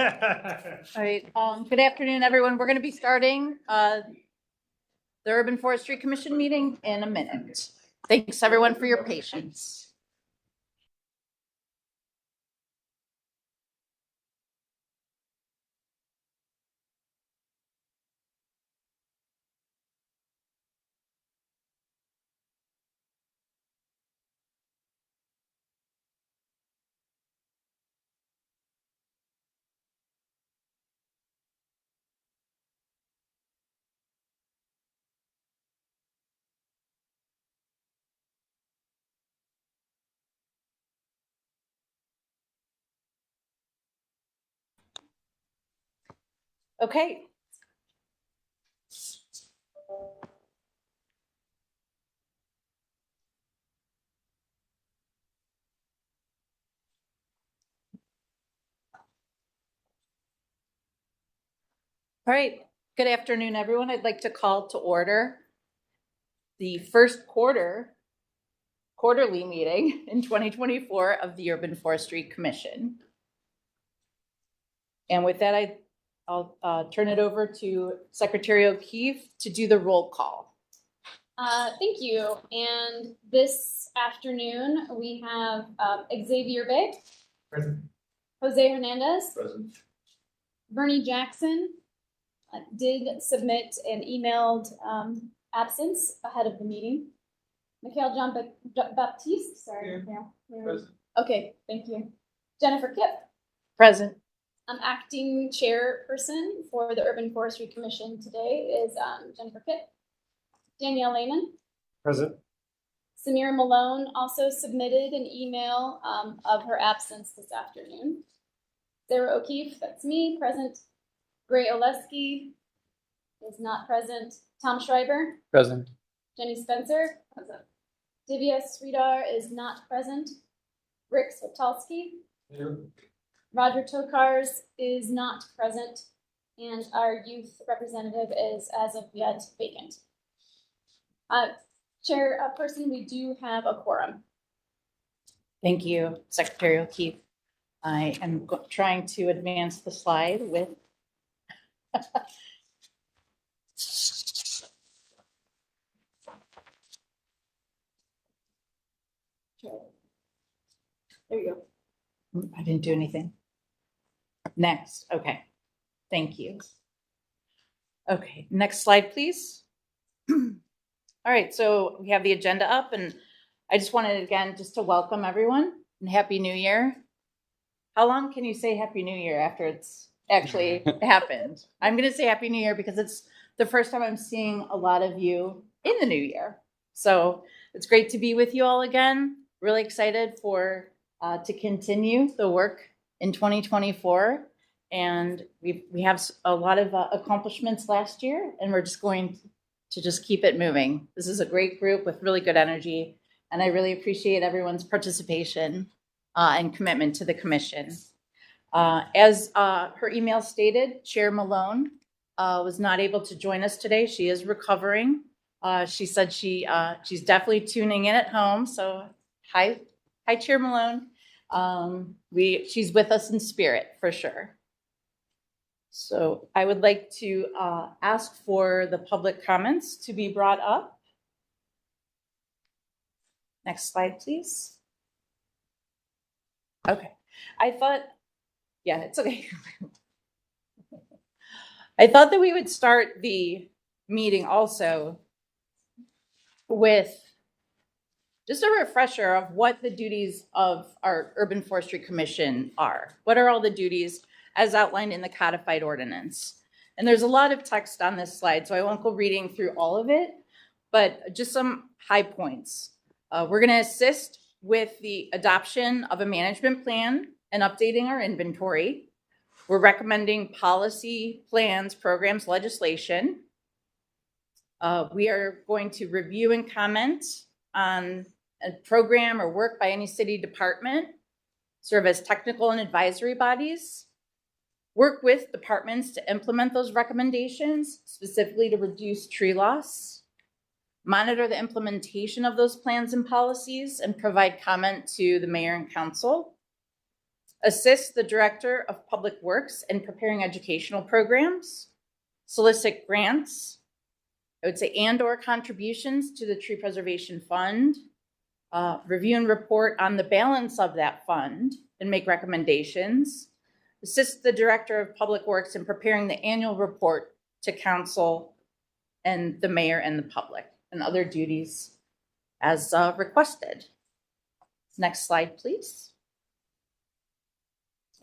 All right. Good afternoon, everyone. We're going to be starting the Urban Forestry Commission meeting in a minute. Thanks, everyone, for your patience. Okay. All right. Good afternoon, everyone. I'd like to call to order the first quarterly meeting in 2024 of the Urban Forestry Commission. And with that, I'll turn it over to Secretary O'Keefe to do the roll call. Thank you. And this afternoon, we have Xavier Bay. Present. Jose Hernandez. Present. Bernie Jackson did submit an emailed absence ahead of the meeting. Mikhail John Baptiste, sorry. Yeah. Present. Okay, thank you. Jennifer Kipp. Present. Acting chairperson for the Urban Forestry Commission today is Jennifer Kipp. Danielle Lehman. Present. Samira Malone also submitted an email of her absence this afternoon. Sarah O'Keefe, that's me, present. Gray Oleski is not present. Tom Schreiber. Present. Jenny Spencer. Present. Divya Sridhar is not present. Rick Switalski. Here. Roger Tokars is not present. And our youth representative is, as of yet, vacant. Chairperson, we do have a quorum. Thank you, Secretary O'Keefe. I am trying to advance the slide with there you go. I didn't do anything. Next. Okay. Thank you. Okay. Next slide, please. All right. So we have the agenda up, and I just wanted, again, just to welcome everyone and Happy New Year. How long can you say Happy New Year after it's actually happened? I'm going to say Happy New Year because it's the first time I'm seeing a lot of you in the new year. So it's great to be with you all again. Really excited for to continue the work in 2024. And we have a lot of accomplishments last year, and we're just going to just keep it moving. This is a great group with really good energy, and I really appreciate everyone's participation and commitment to the commission. As her email stated, Chair Malone was not able to join us today. She is recovering. She said she's definitely tuning in at home. So hi, Chair Malone. She's with us in spirit for sure. So I would like to ask for the public comments to be brought up. Next slide, please. Okay. Yeah, it's okay. I thought that we would start the meeting also with just a refresher of what the duties of our Urban Forestry Commission are. What are all the duties as outlined in the codified ordinance? And there's a lot of text on this slide, so I won't go reading through all of it, but just some high points. We're going to assist with the adoption of a management plan and updating our inventory. We're recommending policy, plans, programs, legislation. We are going to review and comment on a program or work by any city department, serve as technical and advisory bodies, work with departments to implement those recommendations, specifically to reduce tree loss, monitor the implementation of those plans and policies, and provide comment to the mayor and council. assist the Director of Public Works in preparing educational programs, solicit grants, I would say, and/or contributions to the Tree Preservation Fund, review and report on the balance of that fund and make recommendations, assist the Director of Public Works in preparing the annual report to council and the mayor and the public, and other duties as requested. Next slide, please.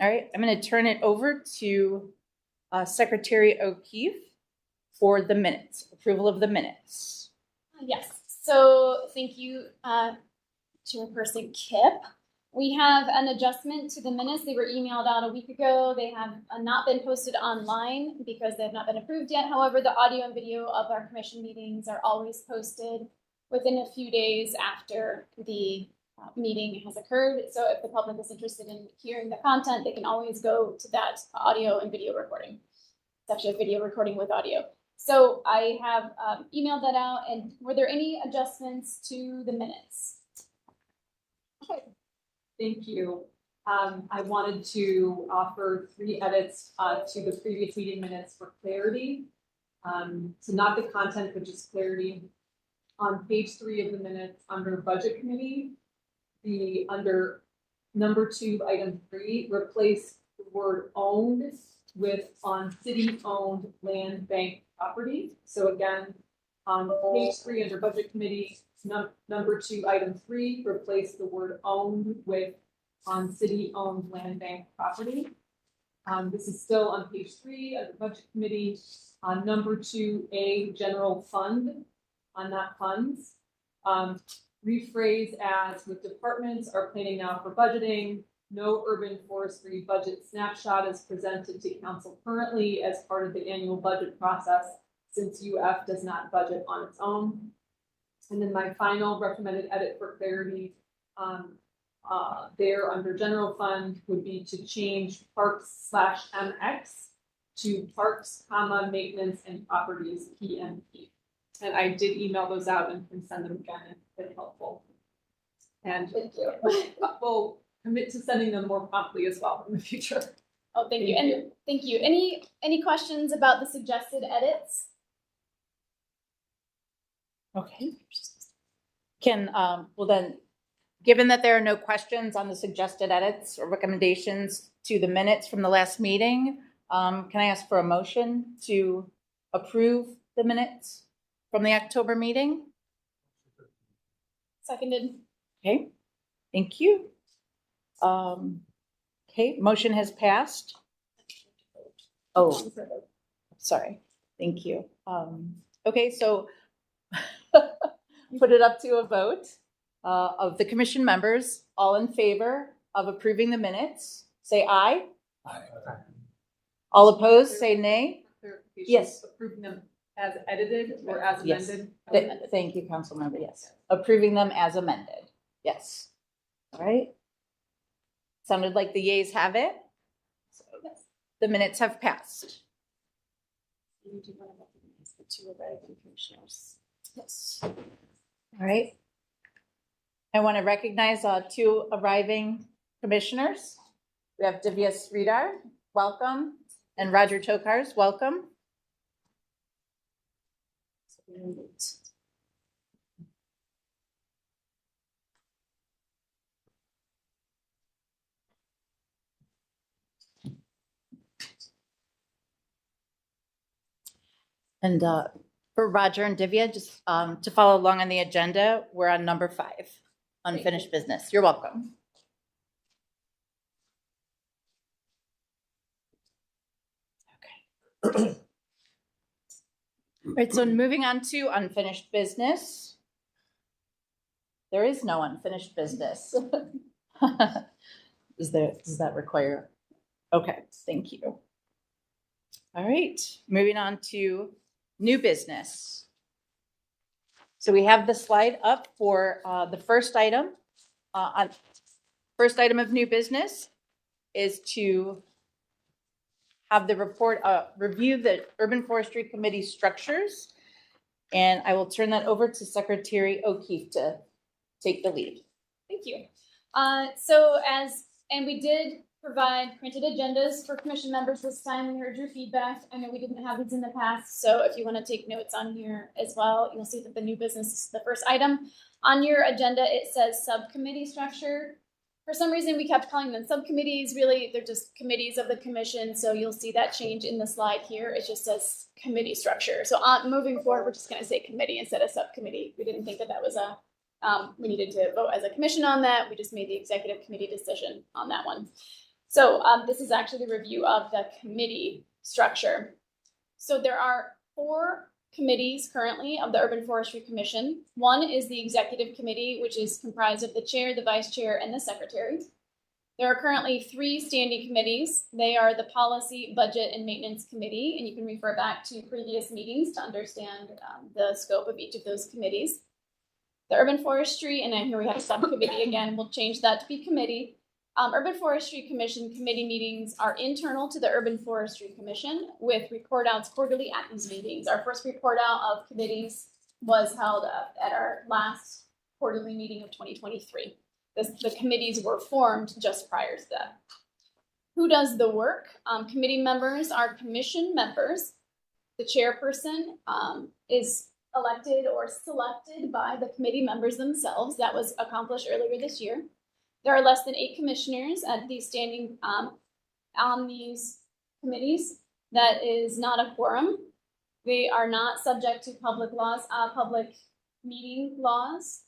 All right, I'm going to turn it over to Secretary O'Keefe for the minutes, approval of the minutes. Yes, so thank you, Chairperson Kip. We have an adjustment to the minutes. They were emailed out a week ago. They have not been posted online because they have not been approved yet. However, the audio and video of our commission meetings are always posted within a few days after the meeting has occurred. So if the public is interested in hearing the content, they can always go to that audio and video recording. It's actually a video recording with audio. So I have emailed that out. And were there any adjustments to the minutes? Okay. Thank you. I wanted to offer 3 edits to the previous meeting minutes for clarity. So not the content, but just clarity. On page 3 of the minutes under Budget Committee, under number 2, item 3, replace the word owned with on city-owned land bank property. So again, on page 3 under Budget Committee, number 2, item 3, replace the word owned with on city-owned land bank property. This is still on page 3 of the Budget Committee. On number 2A, general fund, on not funds. Rephrase as with departments are planning now for budgeting. No urban forestry budget snapshot is presented to council currently as part of the annual budget process, since UF does not budget on its own. And then my final recommended edit for clarity there under general fund would be to change parks/MX to parks, maintenance and properties PMP. And I did email those out and can send them again if it's helpful. And Thank you. we'll commit to sending them more promptly as well in the future. Oh, thank you. And thank you. Any questions about the suggested edits? Okay. Can, well then, given that there are no questions on the suggested edits or recommendations to the minutes from the last meeting, can I ask for a motion to approve the minutes from the October meeting? Seconded. Okay, thank you. Okay, motion has passed. Oh, sorry. Thank you. Okay, so put it up to a vote of the commission members. All in favor of approving the minutes, say aye. Aye. All opposed, say nay. Yes. Approving them as edited or as Yes. amended? Thank you, council member. Yes. Approving them as amended. Yes. All right. Sounded like the yeas have it. So the minutes have passed. Yes. All right. I want to recognize 2 arriving commissioners. We have Divya Sridhar, welcome, and Roger Tokars, welcome. And for Roger and Divya, just to follow along on the agenda, we're on number 5, unfinished business. You're welcome. Okay. All right, so moving on to unfinished business. There is no unfinished business. Does that require? Okay, thank you. All right, moving on to new business. So we have the slide up for the first item. First item of new business is to have the report review the Urban Forestry Committee structures. And I will turn that over to Secretary O'Keefe to take the lead. Thank you. We did provide printed agendas for commission members this time. We heard your feedback. I know we didn't have these in the past, so if you want to take notes on here as well, you'll see that the new business is the first item. On your agenda, it says subcommittee structure. For some reason, we kept calling them subcommittees. Really, they're just committees of the commission, so you'll see that change in the slide here. It just says committee structure. So moving forward, we're just going to say committee instead of subcommittee. We didn't think that that was we needed to vote as a commission on that. We just made the executive committee decision on that one. So this is actually the review of the committee structure. So there are 4 committees currently of the Urban Forestry Commission. One is the executive committee, which is comprised of the chair, the vice chair, and the secretary. There are currently 3 standing committees. They are the policy, budget, and maintenance committee, and you can refer back to previous meetings to understand the scope of each of those committees. The Urban Forestry, and then here we have a subcommittee again, we'll change that to be committee. Urban Forestry Commission committee meetings are internal to the Urban Forestry Commission with report outs quarterly at these meetings. Our first report out of committees was held at our last quarterly meeting of 2023. The committees were formed just prior to that. Who does the work? Committee members are commission members. The chairperson is elected or selected by the committee members themselves. That was accomplished earlier this year. There are less than 8 commissioners at these standing on these committees. That is not a quorum. They are not subject to public laws, public meeting laws,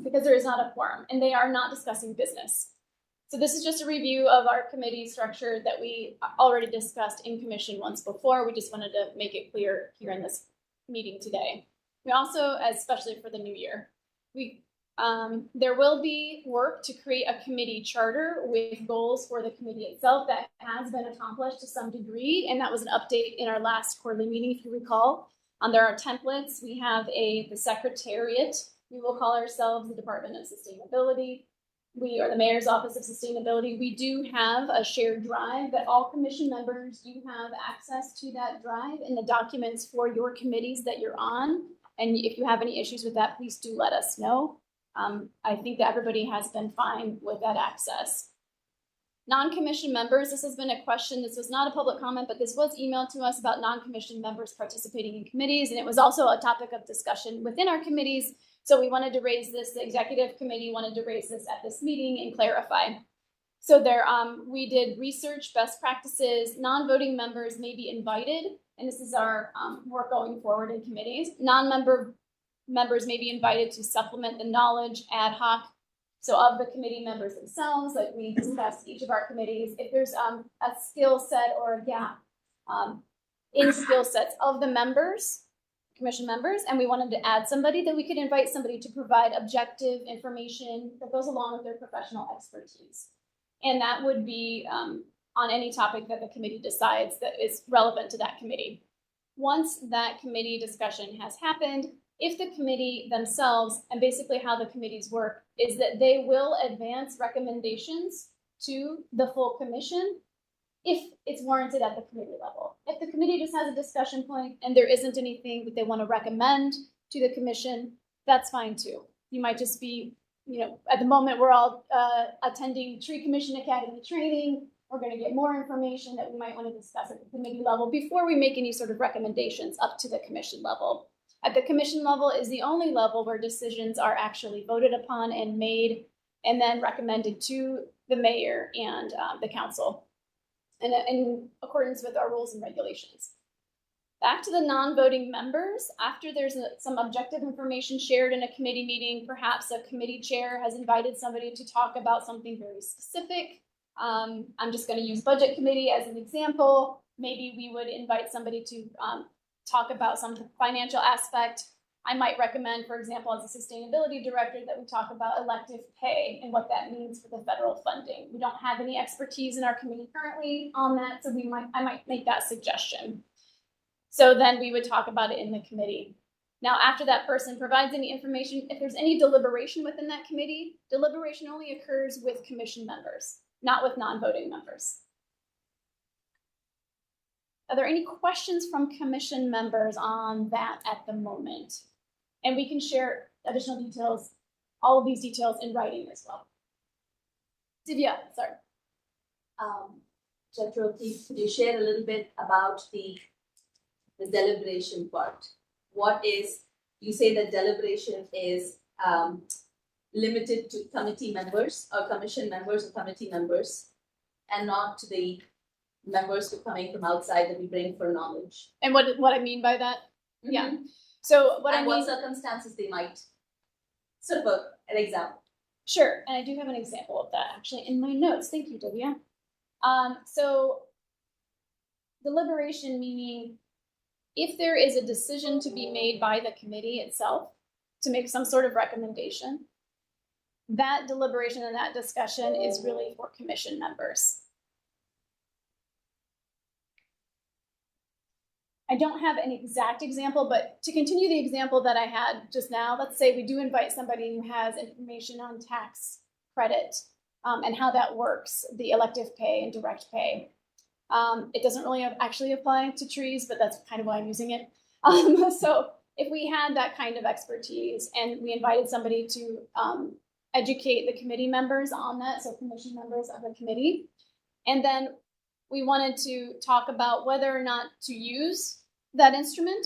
because there is not a quorum, and they are not discussing business. So this is just a review of our committee structure that we already discussed in commission once before. We just wanted to make it clear here in this meeting today. We also, especially for the new year, there will be work to create a committee charter with goals for the committee itself. That has been accomplished to some degree, and that was an update in our last quarterly meeting, if you recall. There are templates. We have the secretariat. We will call ourselves the Department of Sustainability. We are the Mayor's Office of Sustainability. We do have a shared drive that all commission members do have access to that drive and the documents for your committees that you're on. And if you have any issues with that, please do let us know. I think that everybody has been fine with that access. Non-commissioned members, this has been a question. This was not a public comment, but this was emailed to us about non-commissioned members participating in committees, and it was also a topic of discussion within our committees. So we wanted to raise this, the executive committee wanted to raise this at this meeting and clarify. So we did research best practices. Non-voting members may be invited, and this is our work going forward in committees. Non-member members may be invited to supplement the knowledge ad hoc. So of the committee members themselves, like we discussed each of our committees, if there's a skill set or a gap in skill sets of the members, commission members, and we wanted to add somebody, that we could invite somebody to provide objective information that goes along with their professional expertise. And that would be on any topic that the committee decides that is relevant to that committee. Once that committee discussion has happened, if the committee themselves, and basically how the committees work, is that they will advance recommendations to the full commission if it's warranted at the committee level. If the committee just has a discussion point and there isn't anything that they want to recommend to the commission, that's fine too. You might just be, at the moment we're all attending Tree Commission Academy training. We're going to get more information that we might want to discuss at the committee level before we make any sort of recommendations up to the commission level. At the commission level is the only level where decisions are actually voted upon and made and then recommended to the mayor and the council in accordance with our rules and regulations. Back to the non-voting members, after there's some objective information shared in a committee meeting, perhaps a committee chair has invited somebody to talk about something very specific. I'm just going to use budget committee as an example. Maybe we would invite somebody to talk about some financial aspect. I might recommend, for example, as a sustainability director, that we talk about elective pay and what that means for the federal funding. We don't have any expertise in our committee currently on that, so I might make that suggestion. So then we would talk about it in the committee. Now, after that person provides any information, if there's any deliberation within that committee, deliberation only occurs with commission members, not with non-voting members. Are there any questions from commission members on that at the moment? And we can share additional details, all of these details in writing as well. Divya, sorry. Dr. O'Keefe, could you share a little bit about the deliberation part? What is, you say that deliberation is limited to committee members or commission members or committee members and not to the members who are coming from outside that we bring for knowledge. And what I mean by that? Mm-hmm. Yeah. So what and I mean, what circumstances they might, sort of an example. Sure, and I do have an example of that actually in my notes. Thank you, Divya. So deliberation meaning if there is a decision to be made by the committee itself to make some sort of recommendation, that deliberation and that discussion is really for commission members. I don't have an exact example, but to continue the example that I had just now, let's say we do invite somebody who has information on tax credit and how that works, the elective pay and direct pay. It doesn't really actually apply to trees, but that's kind of why I'm using it. So if we had that kind of expertise and we invited somebody to educate the committee members on that, so commission members of the committee, and then we wanted to talk about whether or not to use that instrument,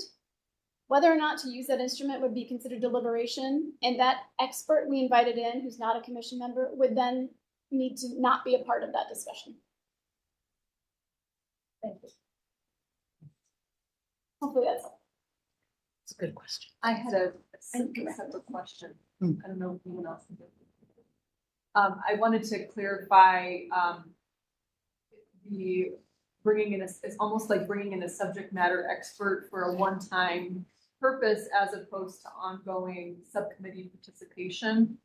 whether or not to use that instrument would be considered deliberation, and that expert we invited in, who's not a commission member, would then need to not be a part of that discussion. Thank you. Hopefully that's helpful. It's a good question. I had a separate question. I don't know if anyone else can do it. I wanted to clarify the bringing in it's almost like bringing in a subject matter expert for a one-time purpose as opposed to ongoing subcommittee participation.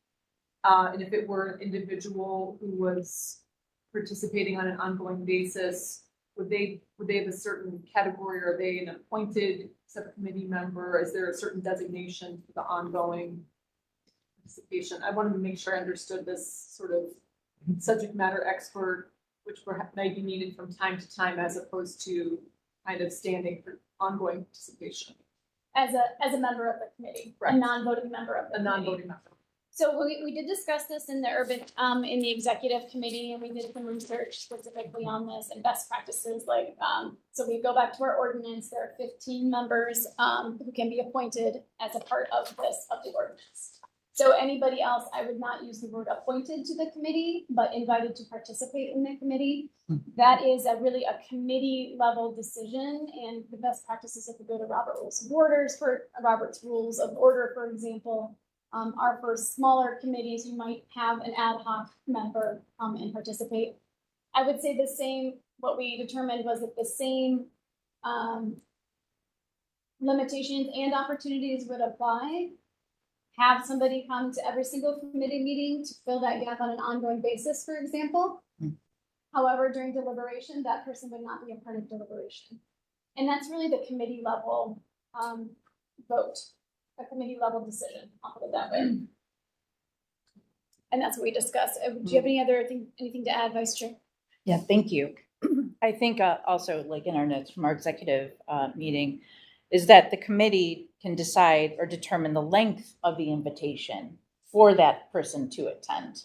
And if it were an individual who was participating on an ongoing basis, would they have a certain category? Are they an appointed subcommittee member? Is there a certain designation for the ongoing participation? I wanted to make sure I understood this sort of subject matter expert, which perhaps may be needed from time to time as opposed to kind of standing for ongoing participation. As a member of the committee, Right. a non-voting member of the committee. Non-voting member. So we did discuss this in the in the executive committee, and we did some research specifically on this and best practices. Like, so we go back to our ordinance. There are 15 members who can be appointed as a part of the ordinance. So anybody else, I would not use the word appointed to the committee, but invited to participate in the committee. That is really a committee level decision, and the best practices, if we go to Robert's Rules of Order, for example, are for smaller committees. You might have an ad hoc member and participate. I would say the same, what we determined was that the same limitations and opportunities would apply. Have somebody come to every single committee meeting to fill that gap on an ongoing basis, for example. However, during deliberation, that person would not be a part of deliberation. And that's really the committee level vote, a committee level decision, I'll put it that way. And that's what we discussed. Do you have anything to add, Vice Chair? Yeah, thank you. I think also, like in our notes from our executive meeting, is that the committee can decide or determine the length of the invitation for that person to attend.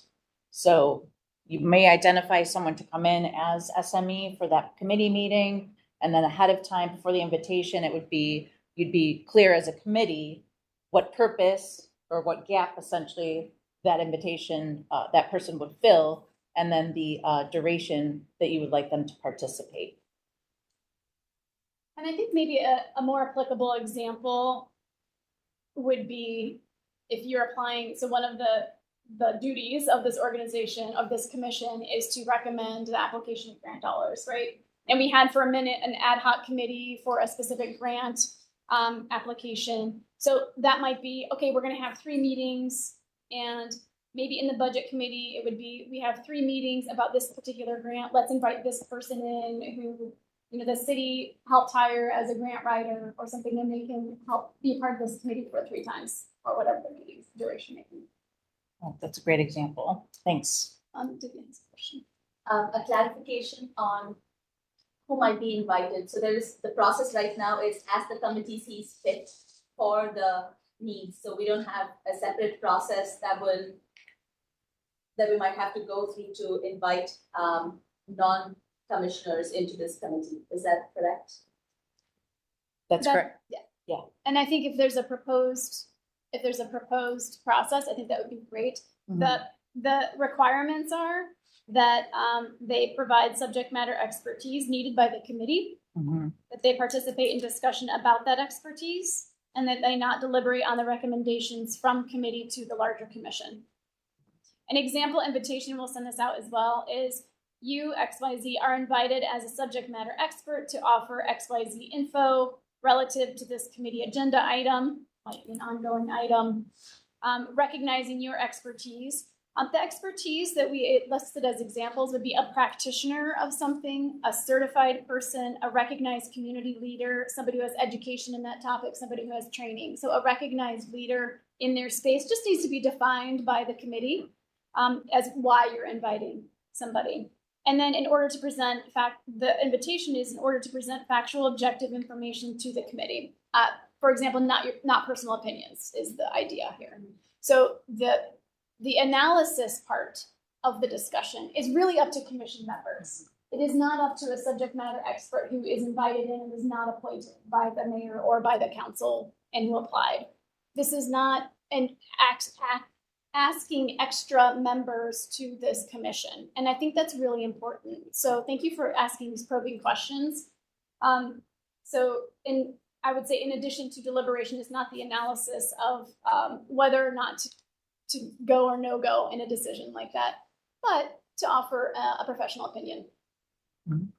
So you may identify someone to come in as SME for that committee meeting, and then ahead of time before the invitation, you'd be clear as a committee what purpose or what gap essentially that invitation, that person would fill, and then the duration that you would like them to participate. And I think maybe a more applicable example would be if you're applying, so one of the duties of this organization, of this commission, is to recommend the application of grant dollars, right? And we had for a minute an ad hoc committee for a specific grant application. So that might be, okay, we're gonna have 3 meetings, and maybe in the budget committee, it would be, we have 3 meetings about this particular grant. Let's invite this person in who, the city helped hire as a grant writer or something, and they can help be a part of this committee for 3 times or whatever the meeting's duration may be. Oh, that's a great example. Thanks. Vivian's question. A clarification on who might be invited. So the process right now is as the committee sees fit for the needs. So we don't have a separate process that we might have to go through to invite non-commissioners into this committee. Is that correct? That's correct. Yeah. And I think if there's a proposed process, I think that would be great. Mhm. The requirements are that they provide subject matter expertise needed by the committee, Mhm. that they participate in discussion about that expertise, and that they not deliberate on the recommendations from committee to the larger commission. An example invitation, we'll send this out as well, is you, XYZ, are invited as a subject matter expert to offer XYZ info relative to this committee agenda item, like an ongoing item, recognizing your expertise. The expertise that we listed as examples would be a practitioner of something, a certified person, a recognized community leader, somebody who has education in that topic, somebody who has training. So a recognized leader in their space just needs to be defined by the committee as why you're inviting somebody. And then in order to present, the invitation is in order to present factual, objective information to the committee. For example, not personal opinions is the idea here. So the analysis part of the discussion is really up to commission members. It is not up to a subject matter expert who is invited in and is not appointed by the mayor or by the council and who applied. This is not an asking extra members to this commission. And I think that's really important. So thank you for asking these probing questions. I would say in addition to deliberation is not the analysis of whether or not to go or no go in a decision like that, but to offer a professional opinion. Mhm.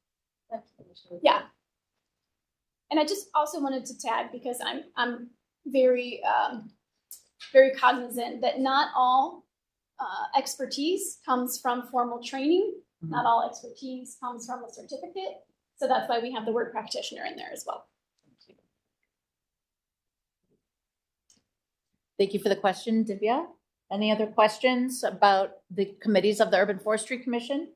Yeah. And I just also wanted to tag, because I'm very very cognizant that not all expertise comes from formal training. Mhm. Not all expertise comes from a certificate. So that's why we have the word practitioner in there as well. Thank you for the question, Divya. Any other questions about the committees of the Urban Forestry Commission?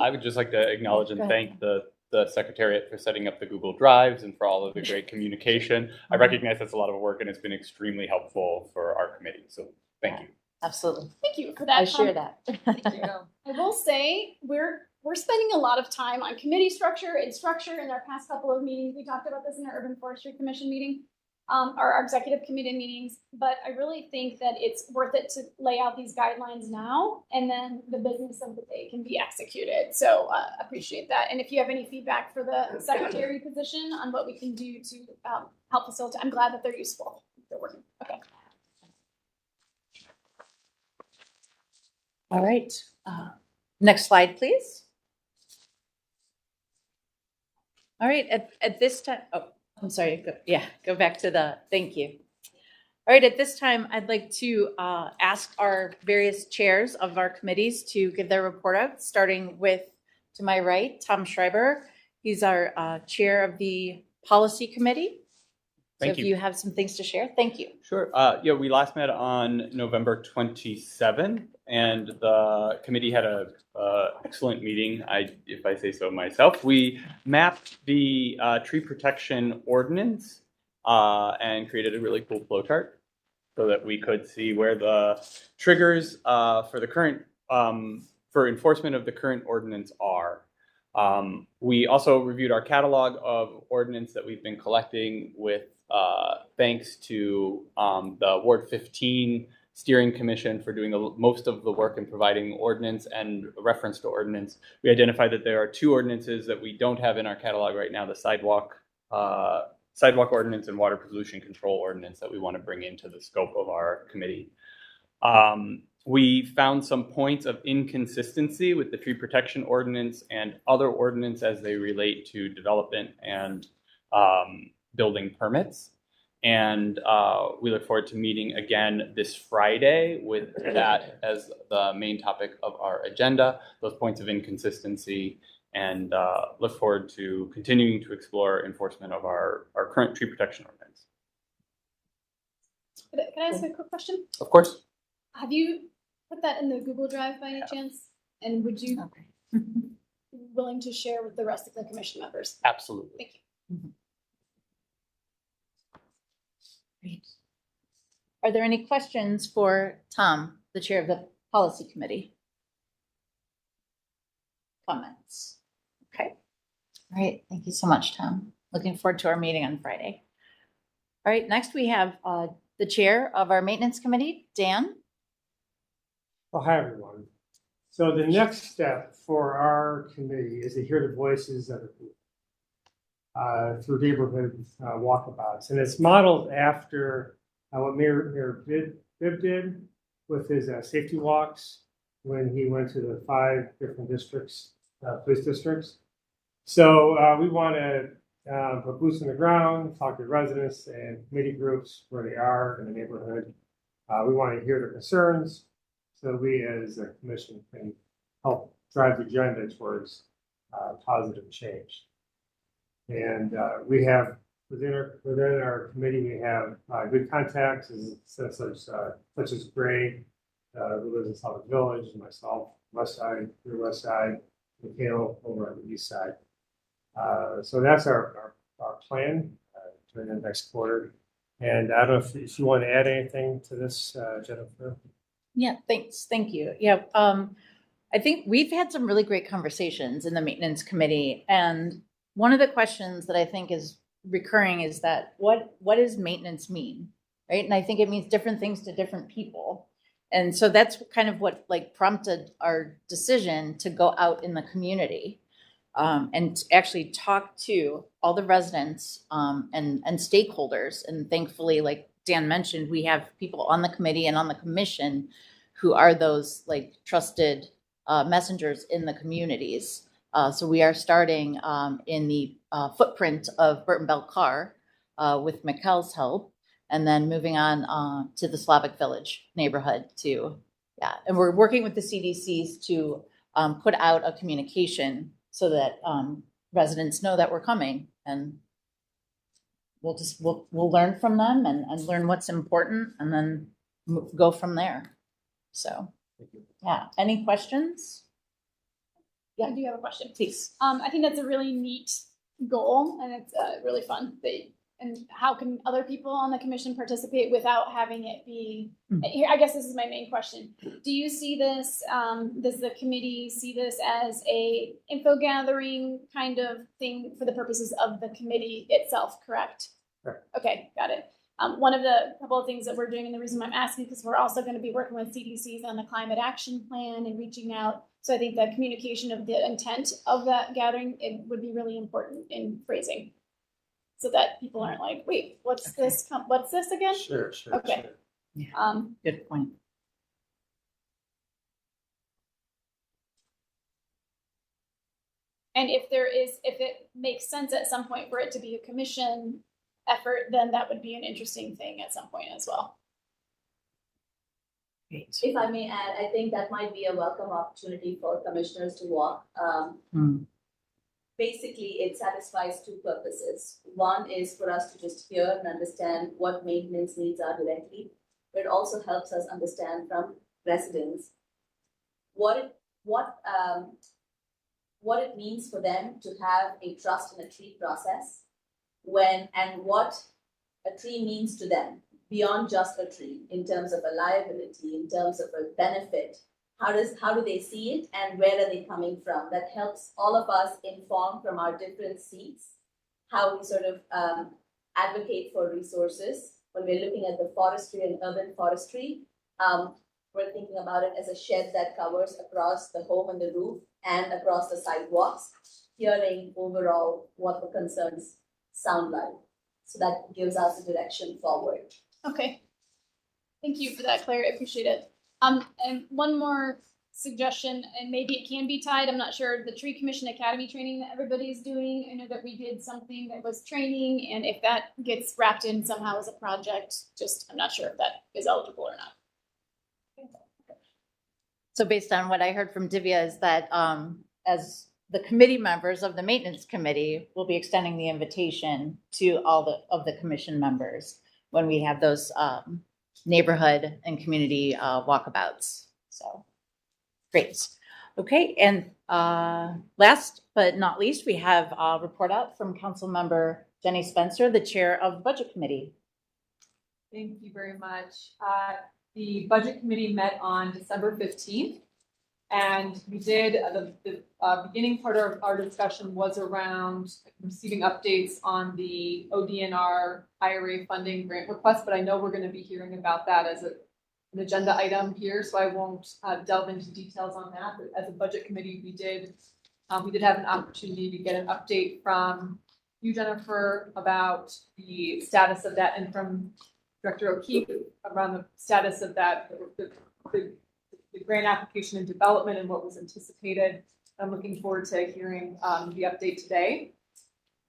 I would just like to acknowledge and Go ahead. thank the Secretariat for setting up the Google Drives and for all of the great communication. I recognize that's a lot of work and it's been extremely helpful for our committee. So thank you. Absolutely. Thank you for that. I share that. Thank you. I will say we're spending a lot of time on committee structure and structure. In our past couple of meetings, we talked about this in our Urban Forestry Commission meeting, our executive committee meetings. But I really think that it's worth it to lay out these guidelines now, and then the business of the day can be executed. So appreciate that. And if you have any feedback for the secretary position on what we can do to help facilitate, I'm glad that they're useful. They're working. Okay. All right. Next slide, please. All right. At this time, oh, I'm sorry. Go back to thank you. All right. At this time, I'd like to ask our various chairs of our committees to give their report out, starting with, to my right, Tom Schreiber. He's our chair of the policy committee. Thank so you. If you have some things to share, thank you. Sure. Yeah, we last met on November 27th, and the committee had a excellent meeting, if I say so myself. We mapped the tree protection ordinance and created a really cool flowchart so that we could see where the triggers for the current for enforcement of the current ordinance are. We also reviewed our catalog of ordinance that we've been collecting with thanks to the Ward 15 Steering Commission for doing most of the work in providing ordinance and reference to ordinance. We identified that there are two ordinances that we don't have in our catalog right now, the sidewalk ordinance and water pollution control ordinance, that we want to bring into the scope of our committee. We found some points of inconsistency with the tree protection ordinance and other ordinance as they relate to development and building permits. And we look forward to meeting again this Friday with that as the main topic of our agenda, those points of inconsistency, and look forward to continuing to explore enforcement of our current tree protection ordinance. Can I ask a quick question? Of course. Have you put that in the Google Drive by any chance? And would you be willing to share with the rest of the commission members? Absolutely. Thank you. Great. Are there any questions for Tom, the chair of the policy committee? comments? Okay. All right. Thank you so much, Tom. Looking forward to our meeting on Friday. All right. Next, we have the chair of our maintenance committee, Dan. Well, hi, everyone. So the next step for our committee is to hear the voices of the people through neighborhood walkabouts. And it's modeled after what Mayor Bibb did with his safety walks when he went to the 5 different districts, police districts. So we want to put boots on the ground, talk to residents and committee groups where they are in the neighborhood. We want to hear their concerns so we as a commission can help drive the agenda towards positive change. And we have within our committee, we have good contacts such as Gray, who lives in South Village, myself, West Side, your West Side, Mikhail over on the East Side. So that's our plan during the next quarter. And I don't know if you want to add anything to this, Jennifer. Yeah, thanks. Thank you. Yeah, I think we've had some really great conversations in the maintenance committee. And one of the questions that I think is recurring is that what does maintenance mean, right? And I think it means different things to different people. And so that's kind of what like prompted our decision to go out in the community and to actually talk to all the residents and stakeholders. And thankfully, like Dan mentioned, we have people on the committee and on the commission who are those like trusted messengers in the communities. So we are starting in the footprint of Burton Bell Carr with Mikkel's help, and then moving on to the Slavic Village neighborhood too. Yeah, and we're working with the CDCs to put out a communication so that residents know that we're coming, and we'll learn from them and learn what's important, and then go from there. So, yeah. Any questions? Yeah, I do have a question. Please. I think that's a really neat goal, and it's really fun. And how can other people on the commission participate without having it be? I guess this is my main question. Do you see this? Does the committee see this as a info gathering kind of thing for the purposes of the committee itself? Correct. Correct. Okay, got it. One of the couple of things that we're doing, and the reason I'm asking, because we're also going to be working with CDCs on the climate action plan and reaching out. So I think the communication of the intent of that gathering, it would be really important in phrasing, so that people aren't like, wait, what's this? What's this again? Sure. Okay. Sure. Yeah. Good point. And if it makes sense at some point for it to be a commission effort, then that would be an interesting thing at some point as well. If I may add, I think that might be a welcome opportunity for commissioners to walk. Basically, it satisfies 2 purposes. One is for us to just hear and understand what maintenance needs are directly, but it also helps us understand from residents what it means for them to have a trust in a tree process, and what a tree means to them beyond just a tree in terms of a liability, in terms of a benefit. How do they see it, and where are they coming from? That helps all of us inform from our different seats how we sort of advocate for resources. When we're looking at the forestry and urban forestry, we're thinking about it as a shed that covers across the home and the roof and across the sidewalks, hearing overall what the concerns sound like. So that gives us a direction forward. Okay. Thank you for that, Claire. I appreciate it. And one more suggestion, and maybe it can be tied, I'm not sure, the Tree Commission Academy training that everybody's doing. I know that we did something that was training, and if that gets wrapped in somehow as a project, I'm not sure if that is eligible or not. So based on what I heard from Divya is that as the committee members of the maintenance committee will be extending the invitation to all of the commission members when we have those neighborhood and community walkabouts. So great. Okay, and last but not least, we have a report out from Council Member Jenny Spencer, the chair of the Budget Committee. Thank you very much. The Budget Committee met on December 15th. And we did, the beginning part of our discussion was around receiving updates on the ODNR IRA funding grant request, but I know we're gonna be hearing about that as an agenda item here, so I won't delve into details on that. But as a budget committee, we did have an opportunity to get an update from you, Jennifer, about the status of that, and from Director O'Keefe around the status of that, the grant application and development and what was anticipated. I'm looking forward to hearing the update today.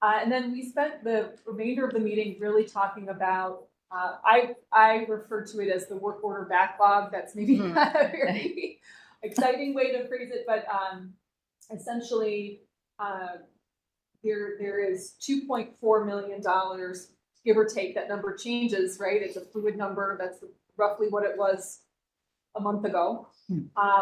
And then we spent the remainder of the meeting really talking about, I refer to it as the work order backlog. That's maybe not a very exciting way to phrase it, but essentially there is $2.4 million, give or take. That number changes, right? It's a fluid number. That's roughly what it was a month ago.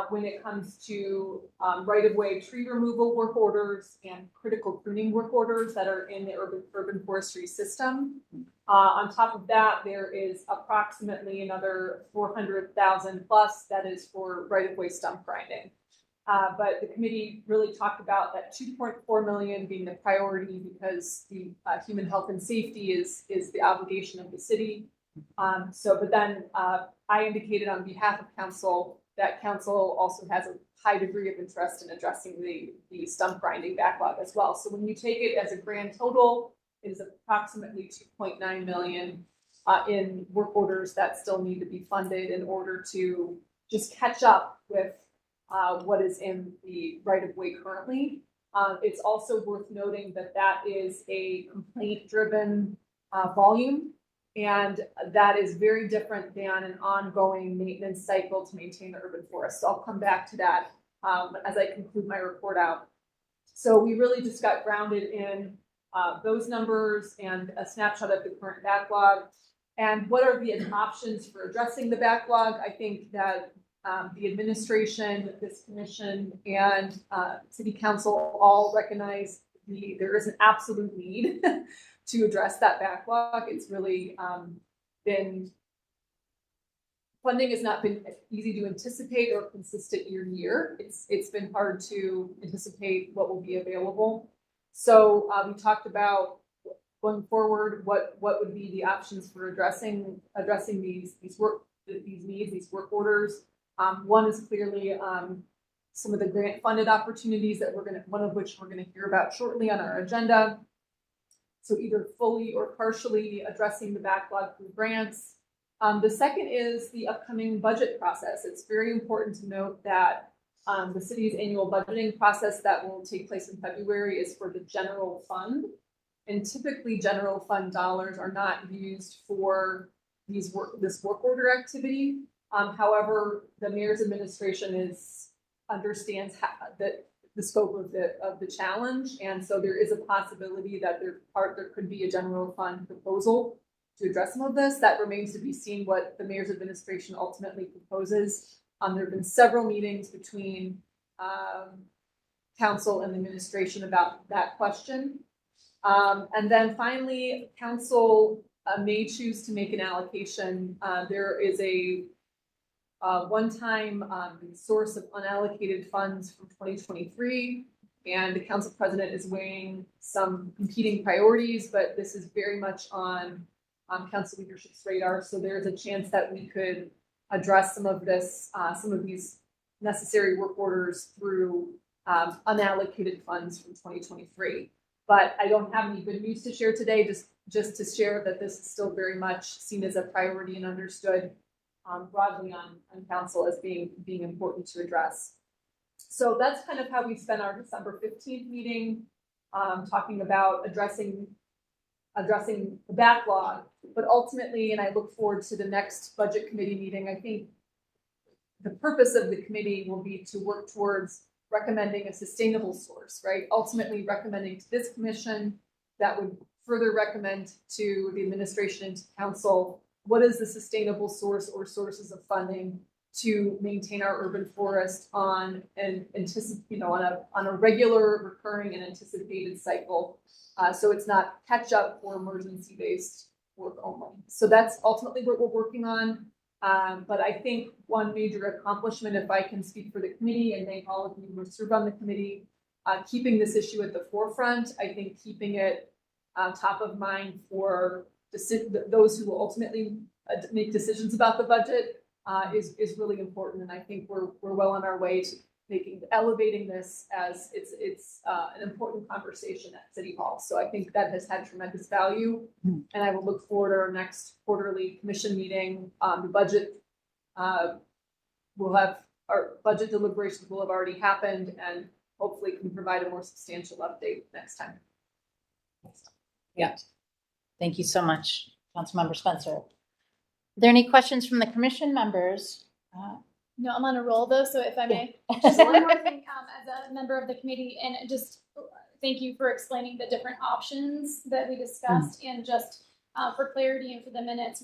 When it comes to right-of-way tree removal work orders and critical pruning work orders that are in the urban forestry system. On top of that, there is approximately another 400,000 plus that is for right-of-way stump grinding. But the committee really talked about that 2.4 million being the priority because the human health and safety is the obligation of the city. But then I indicated on behalf of council that council also has a high degree of interest in addressing the stump grinding backlog as well. So when you take it as a grand total, it is approximately 2.9 million in work orders that still need to be funded in order to just catch up with what is in the right-of-way currently. It's also worth noting that that is a complaint-driven volume. And that is very different than an ongoing maintenance cycle to maintain the urban forest. So I'll come back to that as I conclude my report out. So we really just got grounded in those numbers and a snapshot of the current backlog. And what are the options for addressing the backlog? I think that the administration, this commission, and city council all recognize there is an absolute need to address that backlog. It's really been, funding has not been easy to anticipate or consistent year to year. It's been hard to anticipate what will be available. So we talked about going forward, what would be the options for addressing these needs, these work orders. One is clearly some of the grant funded opportunities that one of which we're gonna hear about shortly on our agenda. So either fully or partially addressing the backlog through grants. The second is the upcoming budget process. It's very important to note that the city's annual budgeting process that will take place in February is for the general fund. And typically general fund dollars are not used for this work order activity. However, the mayor's administration understands the scope of the challenge, and so there is a possibility that there could be a general fund proposal to address some of this. That remains to be seen what the mayor's administration ultimately proposes. There have been several meetings between council and the administration about that question. And then finally, council may choose to make an allocation. There is a one-time source of unallocated funds from 2023, and the council president is weighing some competing priorities, but this is very much on council leadership's radar. So there's a chance that we could address some of these necessary work orders through unallocated funds from 2023. But I don't have any good news to share today, just to share that this is still very much seen as a priority and understood broadly on council as being important to address. So that's kind of how we spent our December 15th meeting, talking about addressing the backlog. But ultimately, and I look forward to the next budget committee meeting, I think the purpose of the committee will be to work towards recommending a sustainable source, right? Ultimately recommending to this commission that would further recommend to the administration and to council what is the sustainable source or sources of funding to maintain our urban forest on a regular, recurring, and anticipated cycle. So it's not catch up or emergency based work only. So that's ultimately what we're working on. But I think one major accomplishment, if I can speak for the committee and thank all of you who served on the committee, keeping this issue at the forefront, I think keeping it top of mind for those who will ultimately make decisions about the budget is really important. And I think we're well on our way to elevating this as it's an important conversation at City Hall. So I think that has had tremendous value, and I will look forward to our next quarterly commission meeting. The budget will have our budget deliberations will have already happened, and hopefully can provide a more substantial update next time. Yeah. Thank you so much, Councilmember Spencer. Are there any questions from the commission members? No, I'm on a roll though, so if I may, just one more thing, as a member of the committee, and just thank you for explaining the different options that we discussed, and just for clarity and for the minutes,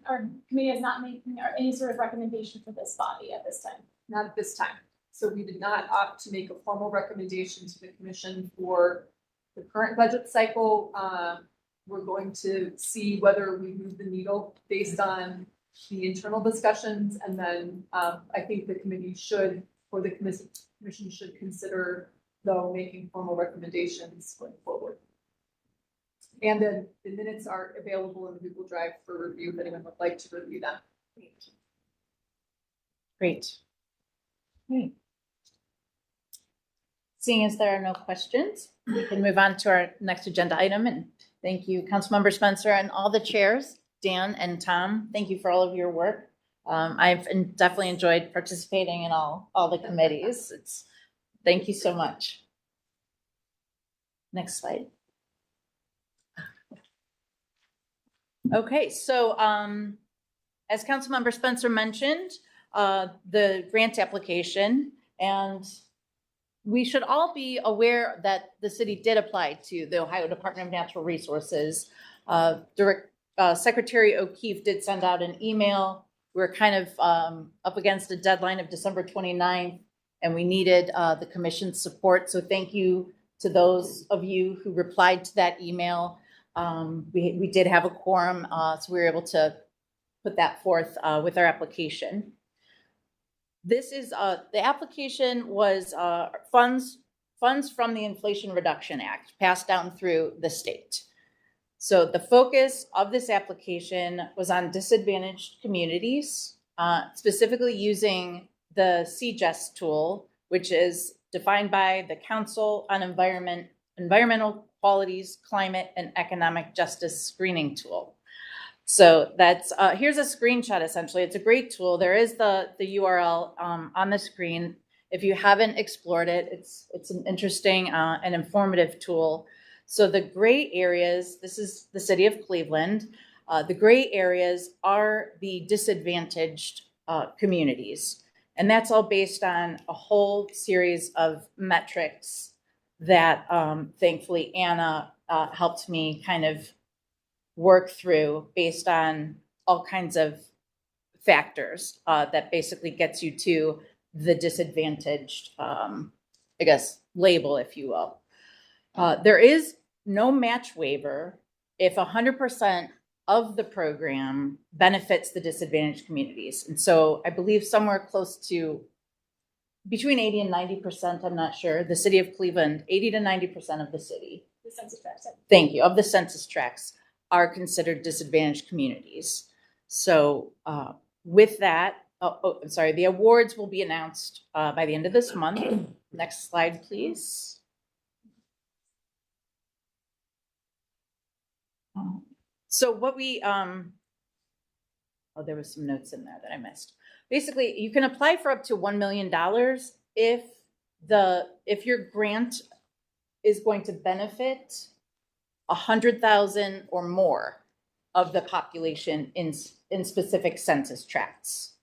our committee is not making any sort of recommendation for this body at this time. Not at this time. So we did not opt to make a formal recommendation to the commission for the current budget cycle. We're going to see whether we move the needle based on the internal discussions, and then I think the committee should, or the commission should consider, though, making formal recommendations going forward. And then the minutes are available in Google Drive for review if anyone would like to review them. Great. Great. Seeing as there are no questions, we can move on to our next agenda item. And thank you, Councilmember Spencer, and all the chairs, Dan and Tom. Thank you for all of your work. I've definitely enjoyed participating in all the committees. Thank you so much. Next slide. Okay, so as Councilmember Spencer mentioned, the grant application, and we should all be aware that the city did apply to the Ohio Department of Natural Resources. Secretary O'Keefe did send out an email. We're kind of up against a deadline of December 29th, and we needed the commission's support. So thank you to those of you who replied to that email. We did have a quorum, so we were able to put that forth with our application. This is the application was funds from the Inflation Reduction Act passed down through the state. So the focus of this application was on disadvantaged communities, specifically using the CGES tool, which is defined by the Council on Environmental Qualities, Climate, and Economic Justice Screening Tool. So that's here's a screenshot. Essentially, it's a great tool. There is the URL on the screen. If you haven't explored it, it's an interesting and informative tool. So the gray areas, this is the city of Cleveland. The gray areas are the disadvantaged communities. And that's all based on a whole series of metrics that thankfully Anna helped me kind of work through based on all kinds of factors that basically gets you to the disadvantaged, I guess, label, if you will. There is no match waiver if 100% of the program benefits the disadvantaged communities. And so I believe somewhere close to between 80 and 90%, I'm not sure, the city of Cleveland, 80 to 90% of the city. The census tracts. Thank you, of the census tracts are considered disadvantaged communities. So with that, I'm sorry, the awards will be announced by the end of this month. Next slide, please. So what we, there was some notes in there that I missed. Basically, you can apply for up to $1 million if your grant is going to benefit 100,000 or more of the population in specific census tracts.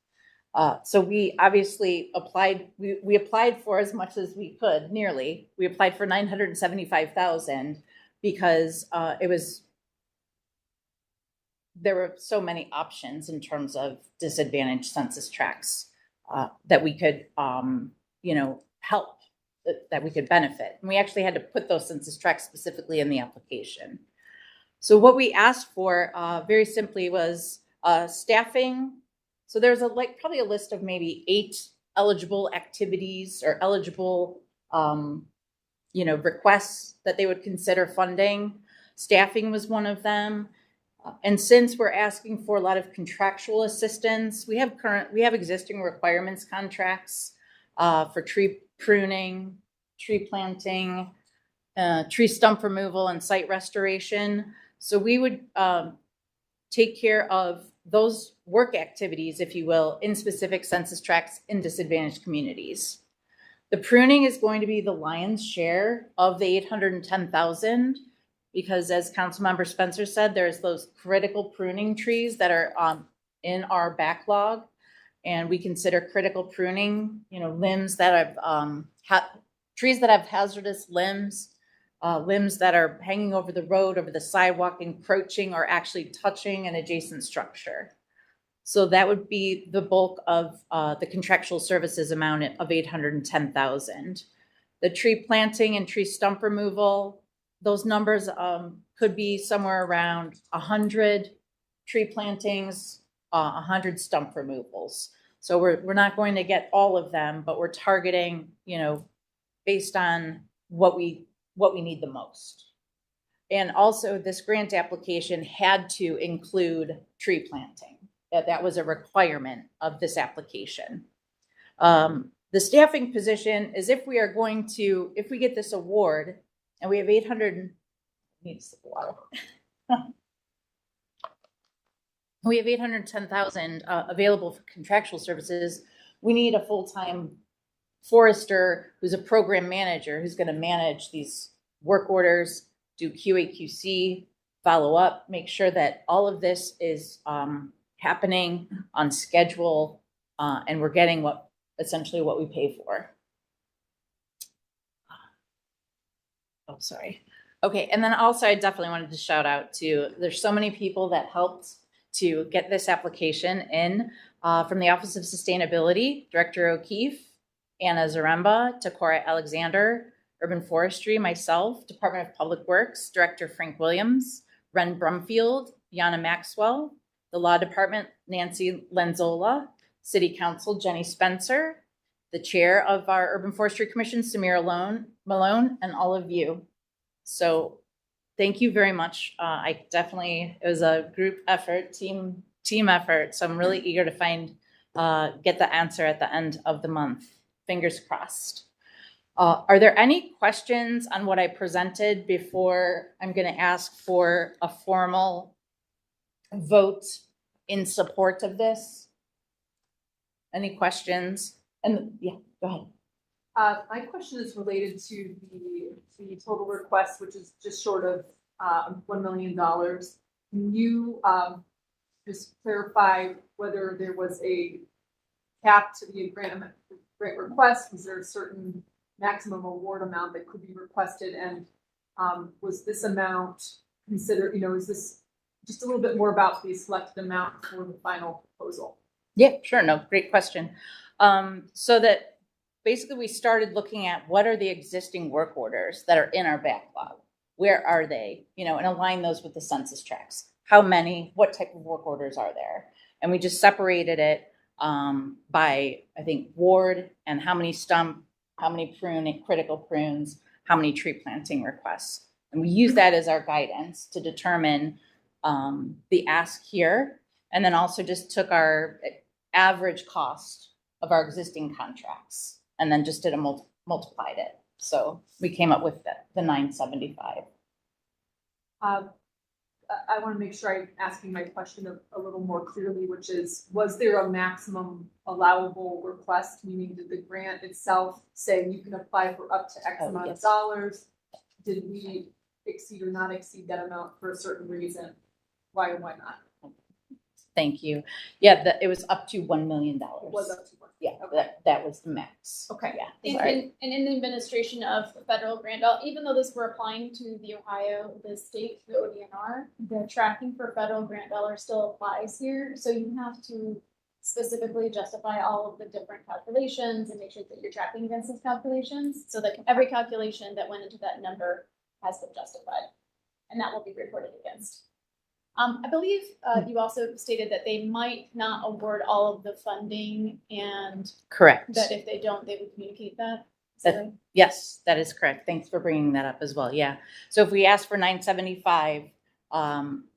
So we obviously applied, we applied for as much as we could, nearly. We applied for 975,000 because there were so many options in terms of disadvantaged census tracts that we could, help, that we could benefit. And we actually had to put those census tracts specifically in the application. So what we asked for very simply was staffing So there's probably a list of maybe 8 eligible activities or eligible, requests that they would consider funding. Staffing was one of them. And since we're asking for a lot of contractual assistance, we have existing requirements contracts for tree pruning, tree planting, tree stump removal, and site restoration. So we would take care of those work activities, if you will, in specific census tracts in disadvantaged communities. The pruning is going to be the lion's share of the 810,000, because as Councilmember Spencer said, there's those critical pruning trees that are in our backlog, and we consider critical pruning, limbs that have trees that have hazardous limbs, limbs that are hanging over the road, over the sidewalk, encroaching or actually touching an adjacent structure. So that would be the bulk of the contractual services amount of 810,000. The tree planting and tree stump removal, those numbers could be somewhere around 100 tree plantings, 100 stump removals. So we're not going to get all of them, but we're targeting, based on what we need the most. And also this grant application had to include tree planting. That was a requirement of this application. The staffing position is if we get this award and we have 800, needs water. We have 810,000 available for contractual services. We need a full-time forester who's a program manager who's going to manage these work orders, do QA/QC, follow up, make sure that all of this is happening on schedule, and we're getting essentially what we pay for. Oh, sorry. Okay, and then also I definitely wanted to shout out to, there's so many people that helped to get this application in, from the Office of Sustainability, Director O'Keefe, Anna Zaremba, Takora Alexander, Urban Forestry, myself, Department of Public Works, Director Frank Williams, Ren Brumfield, Yana Maxwell, the Law Department, Nancy Lenzola, City Council, Jenny Spencer, the Chair of our Urban Forestry Commission, Samira Malone, and all of you. So thank you very much. It was a group effort, team effort. So I'm really eager to get the answer at the end of the month. Fingers crossed. Are there any questions on what I presented before I'm going to ask for a formal vote in support of this? Any questions? And yeah, go ahead. My question is related to the total request, which is just short of $1 million. Can you just clarify whether there was a cap to the grant request? Was there a certain maximum award amount that could be requested? And was this amount considered, is this just a little bit more about the selected amount for the final proposal? Yeah, sure. No, great question. So that basically we started looking at what are the existing work orders that are in our backlog? Where are they? And align those with the census tracts. How many, what type of work orders are there? And we just separated it by, I think, ward and how many stump, how many critical prunes, how many tree planting requests. And we use that as our guidance to determine the ask here. And then also just took our average cost of our existing contracts and then just multiplied it. So we came up with the 975. I want to make sure I'm asking my question a little more clearly, which is, was there a maximum allowable request? Meaning, did the grant itself say you can apply for up to X amount of dollars? Did we exceed or not exceed that amount for a certain reason? Why or why not? Thank you. Yeah, it was up to $1 million. It was up to $1 million. Yeah, okay. that was the max. Okay. Yeah. And in the administration of the federal grant, even though this we're applying to the state, the ODNR, the tracking for federal grant dollars still applies here. So you have to specifically justify all of the different calculations and make sure that you're tracking against those calculations, so that every calculation that went into that number has been justified, and that will be reported against. I believe you also stated that they might not award all of the funding and Correct. that if they don't, they would communicate that. Is that right? Yes, that is correct. Thanks for bringing that up as well. Yeah. So if we ask for 975,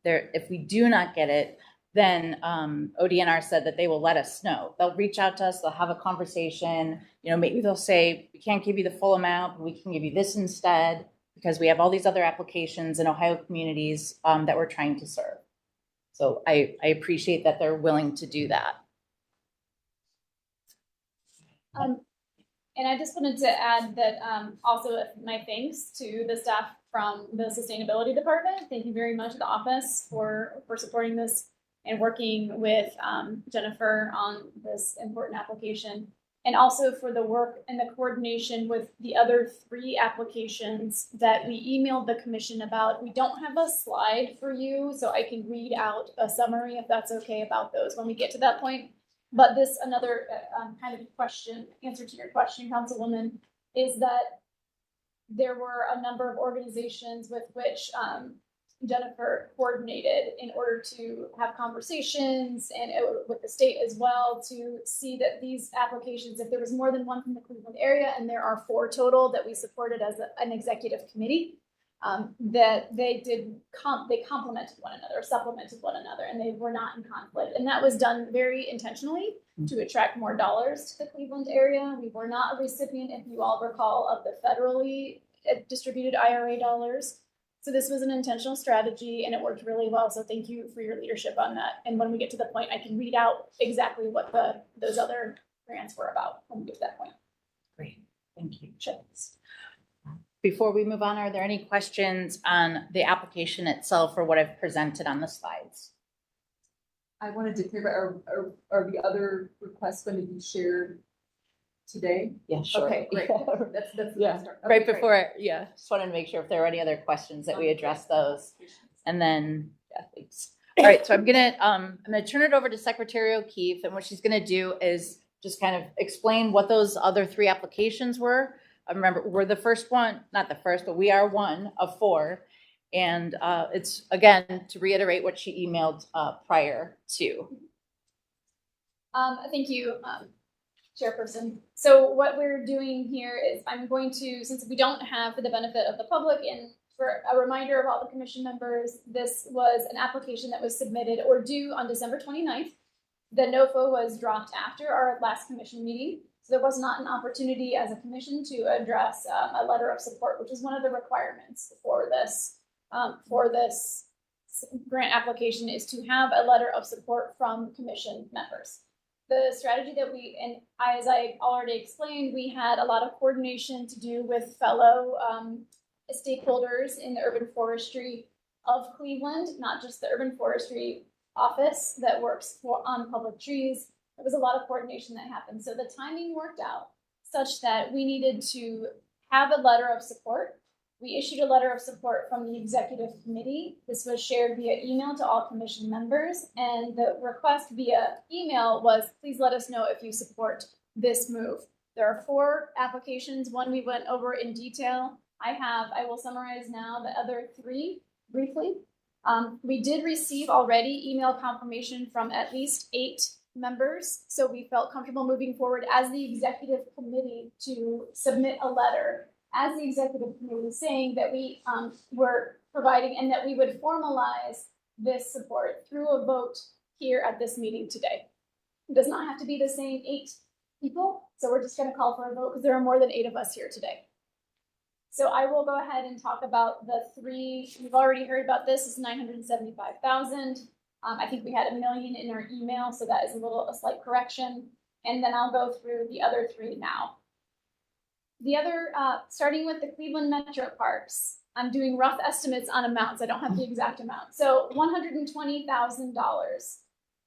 if we do not get it, then ODNR said that they will let us know. They'll reach out to us. They'll have a conversation. You know, maybe they'll say, we can't give you the full amount, but we can give you this instead, because we have all these other applications in Ohio communities that we're trying to serve. So I appreciate that they're willing to do that. And I just wanted to add that also my thanks to the staff from the Sustainability Department. Thank you very much to the office for supporting this and working with Jennifer on this important application. And also for the work and the coordination with the other 3 applications that we emailed the commission about. We don't have a slide for you, so I can read out a summary if that's okay about those when we get to that point. But this, another kind of answer to your question, Councilwoman, is that there were a number of organizations with which Jennifer coordinated in order to have conversations and with the state as well to see that these applications, if there was more than one from the Cleveland area, and there are 4 total that we supported as an executive committee, that they complemented one another, supplemented one another, and they were not in conflict. And that was done very intentionally to attract more dollars to the Cleveland area. We were not a recipient, if you all recall, of the federally distributed IRA dollars. So this was an intentional strategy and it worked really well. So thank you for your leadership on that. And when we get to the point, I can read out exactly what those other grants were about when we get to that point. Great, thank you. Before we move on, are there any questions on the application itself or what I've presented on the slides? I wanted to clarify, are the other requests going to be shared today? Yeah, sure. Okay, great. That's yeah. okay, Right great. before, yeah. Just wanted to make sure if there were any other questions that we address those. And then, yeah, thanks. All right, so I'm gonna turn it over to Secretary O'Keefe, and what she's gonna do is just kind of explain what those other 3 applications were. I remember we're the first one, not the first, but we are one of 4. And it's, again, to reiterate what she emailed prior to. Thank you, Chairperson. So what we're doing here is I'm going to, since we don't have for the benefit of the public and for a reminder of all the commission members, this was an application that was submitted or due on December 29th. The NOFO was dropped after our last commission meeting. So there was not an opportunity as a commission to address a letter of support, which is one of the requirements for this grant application, is to have a letter of support from commission members. The strategy that and as I already explained, we had a lot of coordination to do with fellow stakeholders in the urban forestry of Cleveland, not just the urban forestry office that works on public trees. There was a lot of coordination that happened. So the timing worked out such that we needed to have a letter of support. We issued a letter of support from the executive committee. This was shared via email to all commission members. And the request via email was, please let us know if you support this move. There are 4 applications. One we went over in detail. I will summarize now the other 3 briefly. We did receive already email confirmation from at least 8 members. So we felt comfortable moving forward as the executive committee to submit a letter as the executive committee saying that we were providing and that we would formalize this support through a vote here at this meeting today. It does not have to be the same 8 people. So we're just going to call for a vote because there are more than 8 of us here today. So I will go ahead and talk about the 3. You've already heard about this. It's $975,000. I think we had $1 million in our email, so that is a slight correction. And then I'll go through the other 3 now. The other, starting with the Cleveland Metro Parks, I'm doing rough estimates on amounts. I don't have the exact amount. So $120,000.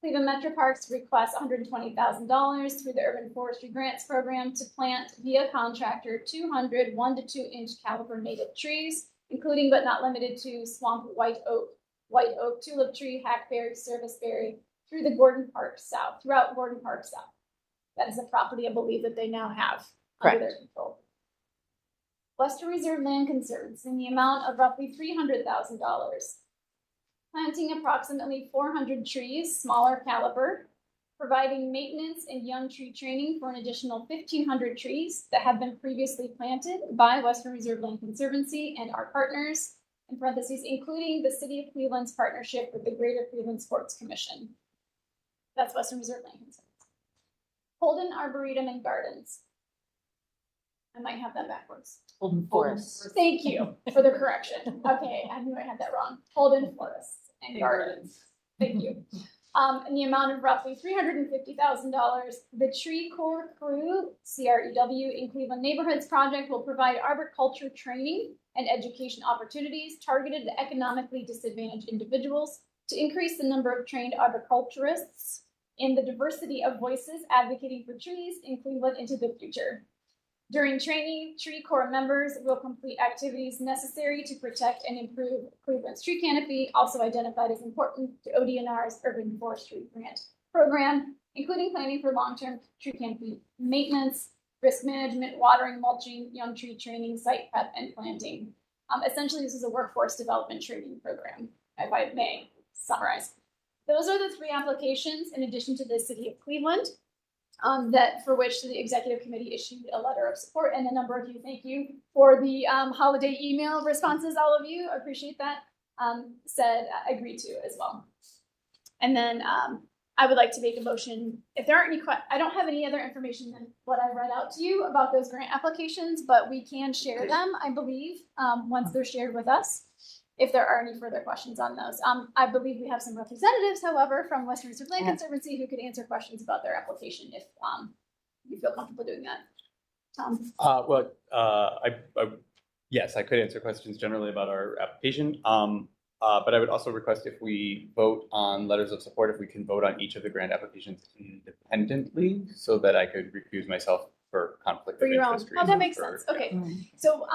Cleveland Metro Parks requests $120,000 through the Urban Forestry Grants Program to plant via contractor 200 1 to 2 inch caliber native trees, including but not limited to swamp white oak, tulip tree, hackberry, serviceberry, through the Gordon Park South, throughout Gordon Park South. That is a property I believe that they now have under their control. Western Reserve Land Conservancy in the amount of roughly $300,000. planting approximately 400 trees, smaller caliber, providing maintenance and young tree training for an additional 1,500 trees that have been previously planted by Western Reserve Land Conservancy and our partners, in parentheses, including the City of Cleveland's partnership with the Greater Cleveland Sports Commission. That's Western Reserve Land Conservancy. Holden Arboretum and Gardens. I might have that backwards. Holden Forest. Thank you for the correction. Okay, I knew I had that wrong. Holden Forests and Gardens. Thank you. In the amount of roughly $350,000, the Tree Corps Crew, CREW, in Cleveland Neighborhoods Project will provide arboriculture training and education opportunities targeted at economically disadvantaged individuals to increase the number of trained arboriculturists and the diversity of voices advocating for trees in Cleveland into the future. During training, Tree Corps members will complete activities necessary to protect and improve Cleveland's tree canopy, also identified as important to ODNR's Urban Forestry Grant Program, including planning for long-term tree canopy maintenance, risk management, watering, mulching, young tree training, site prep, and planting. Essentially, this is a workforce development training program, if I may summarize. Those are the 3 applications, in addition to the City of Cleveland, that for which the executive committee issued a letter of support, and a number of you, thank you for the holiday email responses, all of you, I appreciate that, said agreed to as well. And then I would like to make a motion, if there aren't any questions, I don't have any other information than what I read out to you about those grant applications, but we can share them, I believe, once they're shared with us, if there are any further questions on those. I believe we have some representatives, however, from Western Reserve Land Conservancy who could answer questions about their application if you feel comfortable doing that. Tom? Yes, I could answer questions generally about our application. But I would also request if we vote on letters of support, if we can vote on each of the grant applications independently so that I could recuse myself for conflict For of your own. interest. Oh, that makes reasons sense. Okay. So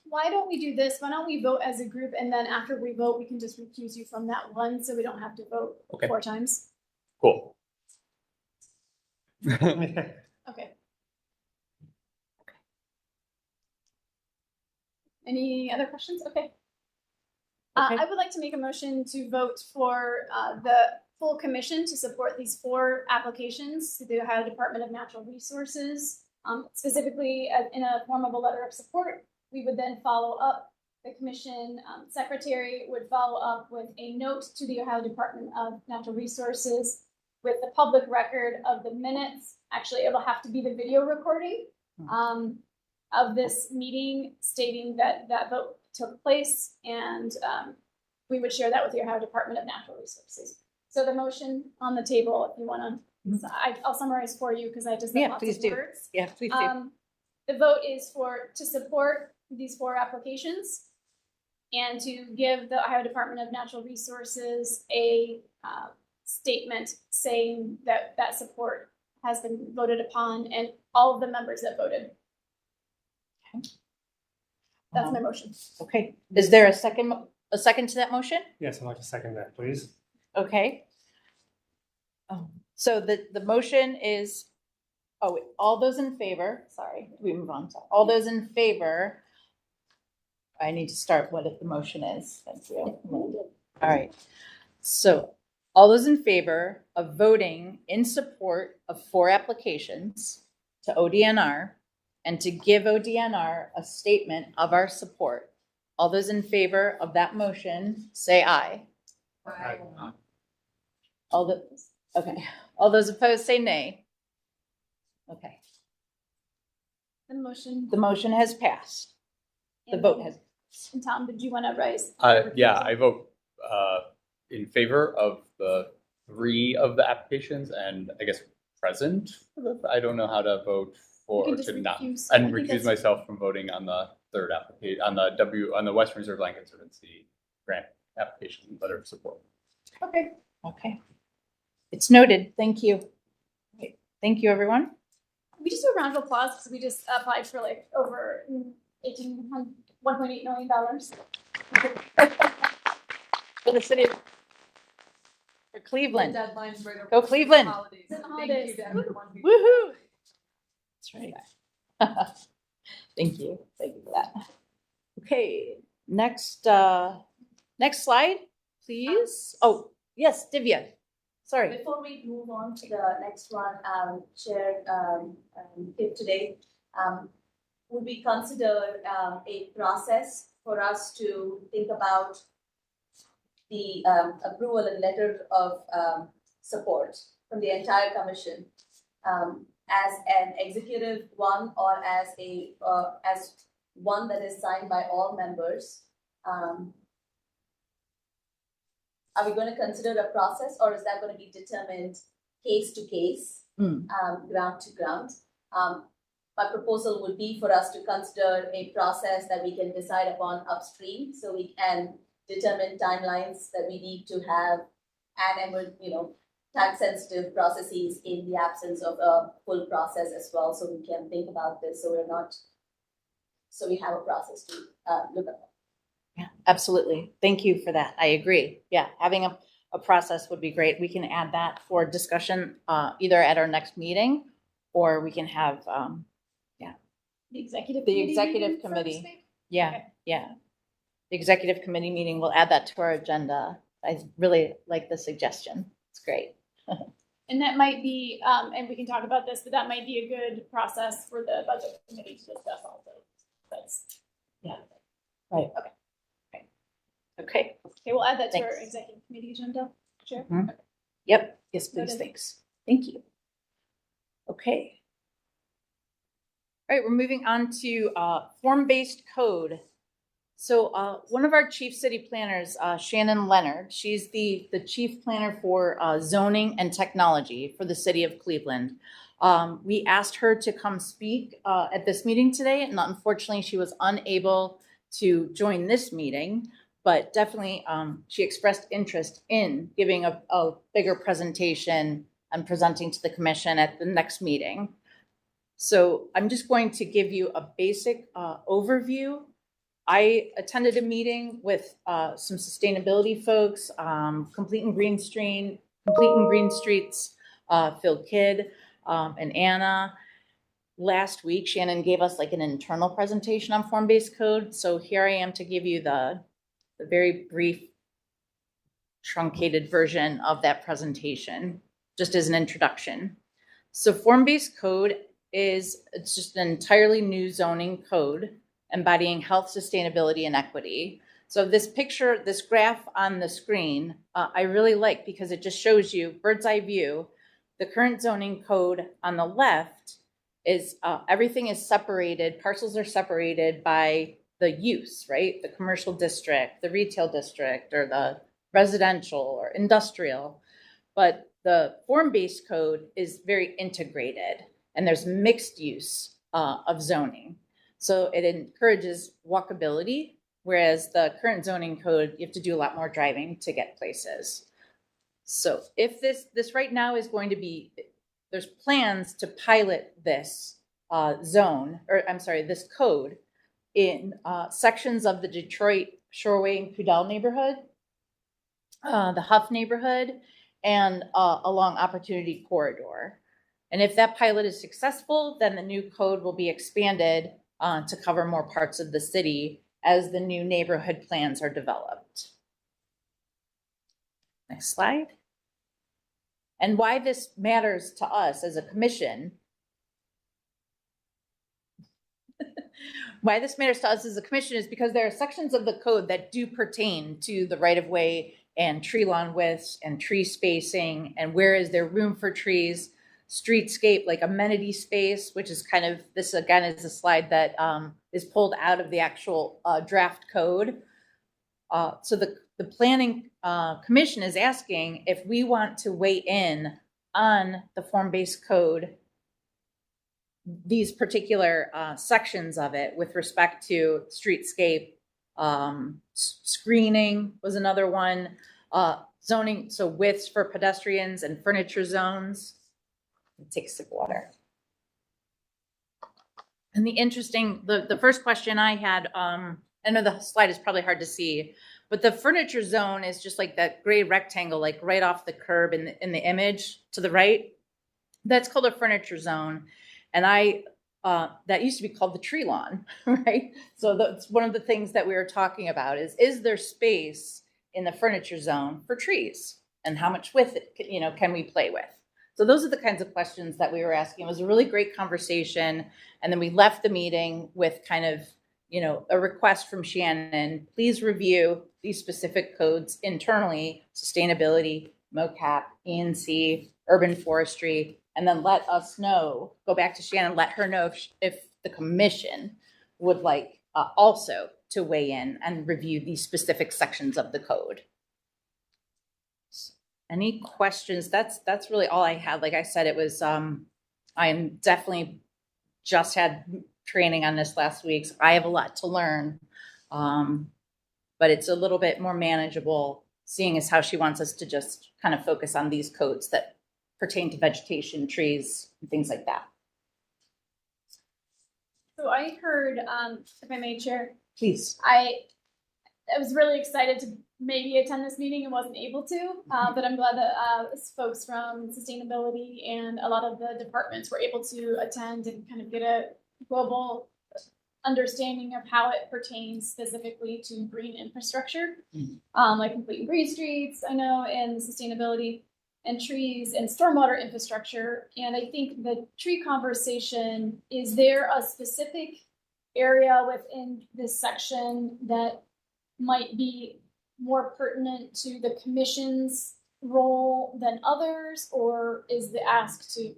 why don't we do this? Why don't we vote as a group, and then after we vote, we can just recuse you from that one so we don't have to vote 4 times. Cool. Okay. Any other questions? Okay. I would like to make a motion to vote for the full commission to support these 4 applications to the Ohio Department of Natural Resources, specifically in a form of a letter of support. We would then follow up. The commission secretary would follow up with a note to the Ohio Department of Natural Resources with the public record of the minutes. Actually, it'll have to be the video recording of this meeting stating that that vote took place, and we would share that with the Ohio Department of Natural Resources. So the motion on the table, if you want to, I'll summarize for you because I just have lots of words. Yeah, please do. The vote is to support these 4 applications and to give the Ohio Department of Natural Resources a statement saying that that support has been voted upon and all of the members that voted. Okay. That's my motion. Okay. Is there a second to that motion? Yes, I'd like to second that, please. Okay. So the motion is, all those in favor, sorry, we move on. All those in favor, I need to start what the motion is. Thank you. All right. So all those in favor of voting in support of 4 applications to ODNR and to give ODNR a statement of our support. All those in favor of that motion, say aye. Aye. All those opposed, say nay. Okay. The motion has passed. The vote has. And Tom, did you want to raise? Yeah, I vote in favor of the 3 of the applications, and I guess present. I don't know how to vote for to not and recuse myself from voting on the 3rd application on the Western Reserve Land Conservancy grant application letter of support. Okay. It's noted. Thank you. Okay. Thank you, everyone. We just do a round of applause because we just applied for like over $1.8 million. For the city of Cleveland. Deadline's right over Go Cleveland. holidays. It's the Thank holidays. you to everyone who Woohoo. That's right. Thank you. Thank you for that. Okay. Next slide. please. Oh, yes, Divya. Sorry. Before we move on to the next one, Chair, Kip today, would we consider a process for us to think about the approval and letter of support from the entire commission as an executive one or as a as one that is signed by all members? Are we going to consider a process, or is that going to be determined case to case, ground to ground? My proposal would be for us to consider a process that we can decide upon upstream, so we can determine timelines that we need to have, and time-sensitive processes in the absence of a full process as well, so we can think about this. So we have a process to look at. Yeah, absolutely. Thank you for that. I agree. Yeah, having a process would be great. We can add that for discussion either at our next meeting, or we can have The executive the committee executive meeting, so to committee. speak? Yeah, Okay. yeah. The executive committee meeting, we'll add that to our agenda. I really like the suggestion. It's great. And that might be, and we can talk about this, but that might be a good process for the budget committee to discuss also. That's, Right. Okay. Okay. okay, we'll add that to our Thanks. executive committee agenda. Sure. Mhm. Yep. Yes, please. Noted. Thanks. Thank you. Okay. All right, we're moving on to form-based code. So one of our chief city planners, Shannon Leonard, she's the chief planner for zoning and technology for the city of Cleveland. We asked her to come speak at this meeting today, and unfortunately she was unable to join this meeting, but definitely she expressed interest in giving a bigger presentation and presenting to the commission at the next meeting. So I'm just going to give you a basic overview. I attended a meeting with some sustainability folks, Completing Green Streets, Phil Kidd, and Anna. Last week, Shannon gave us like an internal presentation on form-based code. So here I am to give you the very brief, truncated version of that presentation, just as an introduction. So form-based code it's just an entirely new zoning code embodying health, sustainability, and equity. So this picture, this graph on the screen, I really like because it just shows you bird's eye view. The current zoning code on the left is everything is separated, parcels are separated by the use, right? The commercial district, the retail district, or the residential or industrial. But the form-based code is very integrated, and there's mixed use of zoning. So it encourages walkability, whereas the current zoning code, you have to do a lot more driving to get places. So if this right now is going to be, there's plans to pilot this this code in sections of the Detroit, Shoreway, and Kudell neighborhood, the Huff neighborhood, and along Opportunity Corridor. And if that pilot is successful, then the new code will be expanded to cover more parts of the city as the new neighborhood plans are developed. Next slide. And why this matters to us as a commission. Why this matters to us as a commission is because there are sections of the code that do pertain to the right-of-way and tree lawn widths and tree spacing, and where is there room for trees, streetscape, like amenity space, which is kind of, this again is a slide that is pulled out of the actual draft code. So the planning commission is asking if we want to weigh in on the form-based code, these particular sections of it with respect to streetscape, screening was another one, zoning, so widths for pedestrians and furniture zones. Take a sip of water. And the first question I had, I know the slide is probably hard to see, but the furniture zone is just like that gray rectangle, like right off the curb in the image to the right. That's called a furniture zone. And that used to be called the tree lawn, right? So that's one of the things that we were talking about is there space in the furniture zone for trees? And how much with it, can we play with? So those are the kinds of questions that we were asking. It was a really great conversation. And then we left the meeting with kind of, a request from Shannon, please review these specific codes internally, sustainability, MOCAP, E&C, urban forestry, and then let us know, go back to Shannon, let her know if the commission would like also to weigh in and review these specific sections of the code. Any questions? That's really all I had. Like I said, it was, I am definitely just had training on this last week. So I have a lot to learn, but it's a little bit more manageable, seeing as how she wants us to just kind of focus on these codes that pertain to vegetation, trees, and things like that. So I heard, if I may, Chair, Please. I was really excited to maybe attend this meeting and wasn't able to, but I'm glad that folks from sustainability and a lot of the departments were able to attend and kind of get a global understanding of how it pertains specifically to green infrastructure, like completing green streets, I know, and sustainability and trees and stormwater infrastructure. And I think the tree conversation, is there a specific area within this section that might be more pertinent to the commission's role than others, or is the ask to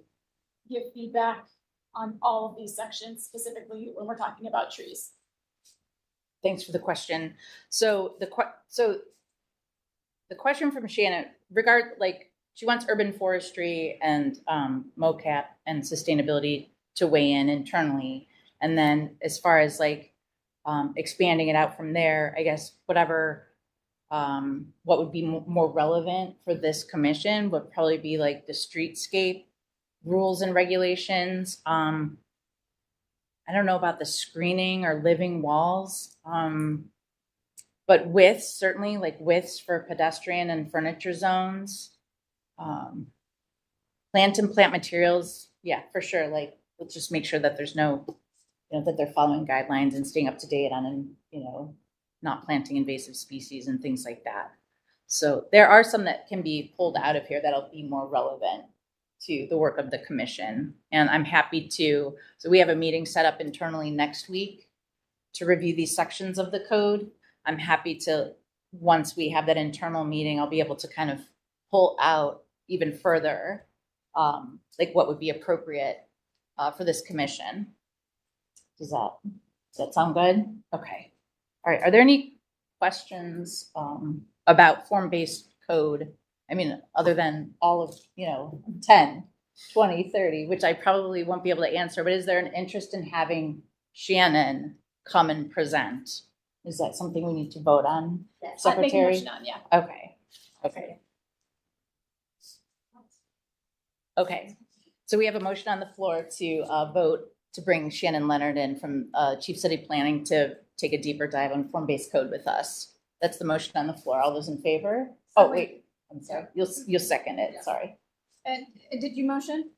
give feedback on all of these sections, specifically when we're talking about trees? Thanks for the question. So the question from Shannon, she wants urban forestry and MOCAP and sustainability to weigh in internally. And then as far as expanding it out from there, I guess whatever, what would be more relevant for this commission would probably be like the streetscape rules and regulations. I don't know about the screening or living walls, but widths, certainly widths for pedestrian and furniture zones. Plant and plant materials, yeah, for sure. Let's just make sure that there's no, that they're following guidelines and staying up to date on, not planting invasive species and things like that. So there are some that can be pulled out of here that'll be more relevant to the work of the commission. And I'm happy to, so we have a meeting set up internally next week to review these sections of the code. I'm happy to, once we have that internal meeting, I'll be able to kind of pull out even further, what would be appropriate for this commission. Does that sound good? Okay. All right. Are there any questions about form-based code? I mean, other than all of, 10, 20, 30, which I probably won't be able to answer, but is there an interest in having Shannon come and present? Is that something we need to vote on, Yes. Secretary? Making a motion on, yeah. Okay. Okay. So we have a motion on the floor to vote to bring Shannon Leonard in from Chief City Planning to take a deeper dive on form-based code with us. That's the motion on the floor. All those in favor? Oh, wait. I'm sorry. You'll second it. Yeah. Sorry. And did you motion?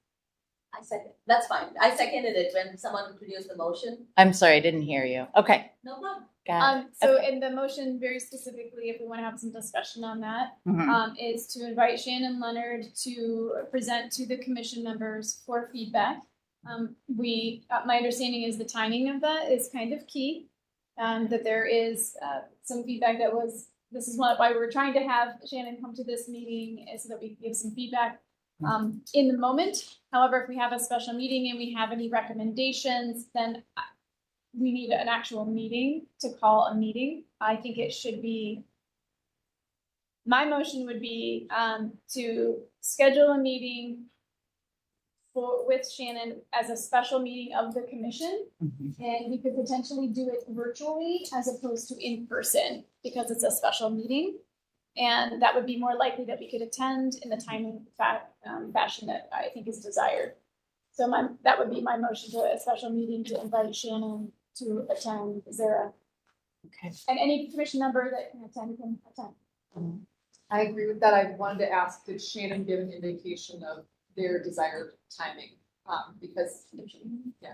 I second. That's fine. I seconded it when someone introduced the motion. I'm sorry. I didn't hear you. Okay. No problem. Got it. So Okay. in the motion, very specifically, if we want to have some discussion on that, Mhm. is to invite Shannon Leonard to present to the commission members for feedback. My understanding is the timing of that is kind of key. That there is some feedback that was, this is why we're trying to have Shannon come to this meeting, is so that we can give some feedback in the moment. However, if we have a special meeting and we have any recommendations, then we need an actual meeting to call a meeting. I think it should be, my motion would be to schedule a meeting with Shannon as a special meeting of the commission. Mhm. And we could potentially do it virtually as opposed to in person because it's a special meeting. And that would be more likely that we could attend in the timing fashion that I think is desired. So that would be my motion to a special meeting to invite Shannon to attend. Is there a, Okay. and any commission member that can attend can attend. I agree with that. I wanted to ask, did Shannon give an indication of their desired timing? Because,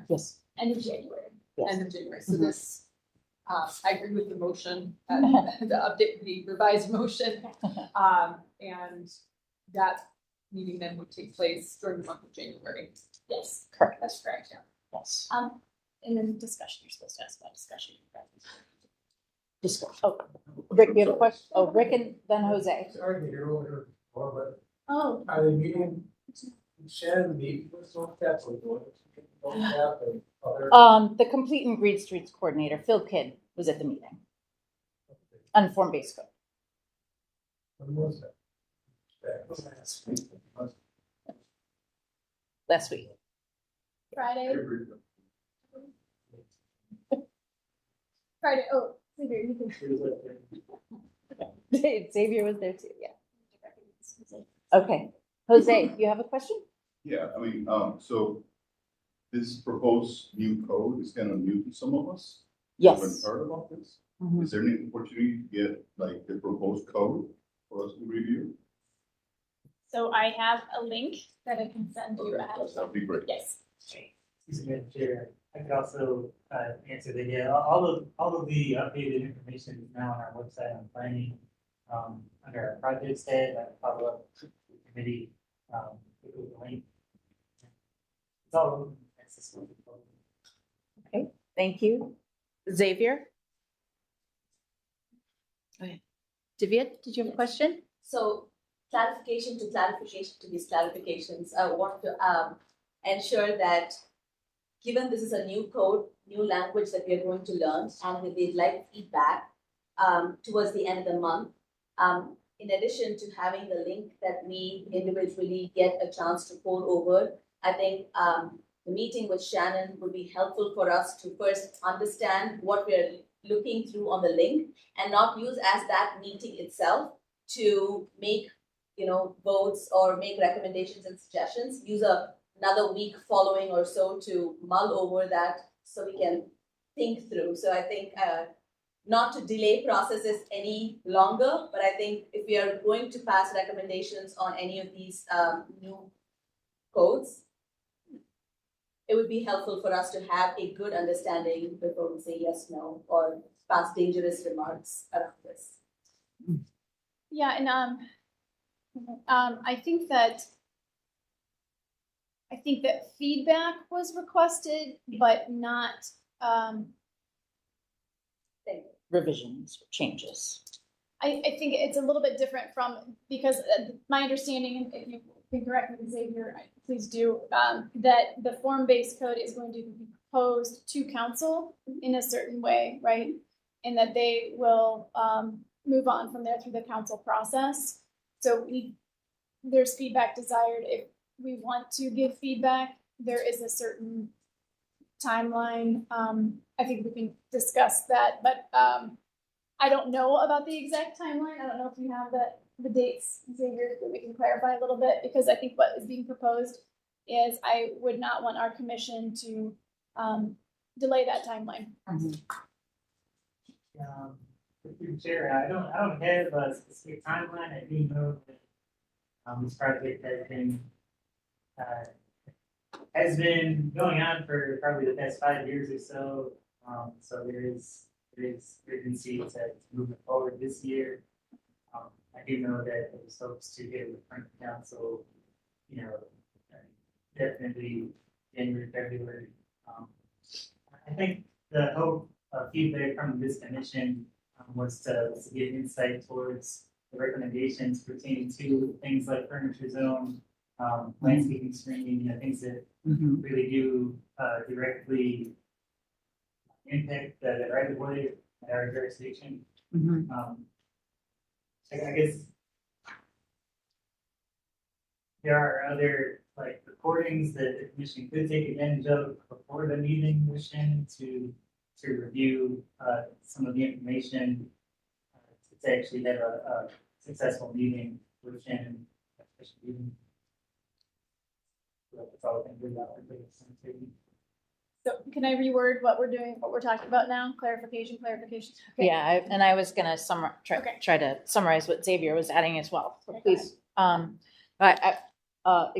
Yes. End of January. Yes. end of January, so Mhm. this, I agree with the motion, the update, the revised motion. And that meeting then would take place during the month of January. Yes, Correct. that's correct, yeah. Yes. And then discussion, you're supposed to ask about discussion. Discuss. Oh, Rick, you have a question? Oh, Rick and then Jose. Sorry to hear what you're, but Oh, are they meeting, Shannon meeting with North or and other? The Complete and Green Streets coordinator, Phil Kidd, was at the meeting on form-based code. When was that? That was last week. Last week. Friday. Friday, oh, Xavier, you can. Xavier was there too, yeah. Okay. Jose, you have a question? Yeah, I mean, so this proposed new code is kind of new to some of us. Yes. Haven't heard about this. Mhm. Is there any opportunity to get like the proposed code for us to review? So I have a link that I can send you. Okay, that'd be great. Yes. Excuse me, Madam Chair, I could also answer that, yeah, all of the updated information is now on our website on planning, under our projects tab, follow up committee, with the link. It's all accessible. Okay, thank you. Xavier? Okay. Divya, did you have a question? So clarification to these clarifications, I want to ensure that given this is a new code, new language that we are going to learn, and if they'd like feedback towards the end of the month, in addition to having the link that we individually get a chance to pour over, I think the meeting with Shannon would be helpful for us to first understand what we're looking through on the link and not use as that meeting itself to make, votes or make recommendations and suggestions. Use another week following or so to mull over that so we can think through. So I think not to delay processes any longer, but I think if we are going to pass recommendations on any of these new codes, it would be helpful for us to have a good understanding before we say yes, no, or pass dangerous remarks around this. Yeah, and I think that feedback was requested, but not Revisions, changes. I think it's a little bit different from, because my understanding, if you can correct me, Xavier, please do, that the form-based code is going to be proposed to council in a certain way, right? And that they will move on from there through the council process. So there's feedback desired. If we want to give feedback, there is a certain timeline. I think we can discuss that, but I don't know about the exact timeline. I don't know if you have the dates, Xavier, that we can clarify a little bit, because I think what is being proposed is I would not want our commission to delay that timeline. Madam Chair, I don't have a specific timeline. I do know that this project has been going on for probably the past 5 years or so. So there is urgency to move it forward this year. I do know that there's hopes to get with front council, definitely January, February. I think the hope of feedback from this commission was to get insight towards the recommendations pertaining to things like furniture zone, landscaping screening, things that really do directly impact the right of way at our jurisdiction. I guess there are other recordings that the commission could take advantage of before the meeting with Shannon to review some of the information to actually have a successful meeting with Shannon. That's all I can do about it. So can I reword what we're doing, what we're talking about now? Clarification. Okay. Yeah, I was gonna Okay. try to summarize what Xavier was adding as well. So Okay, please,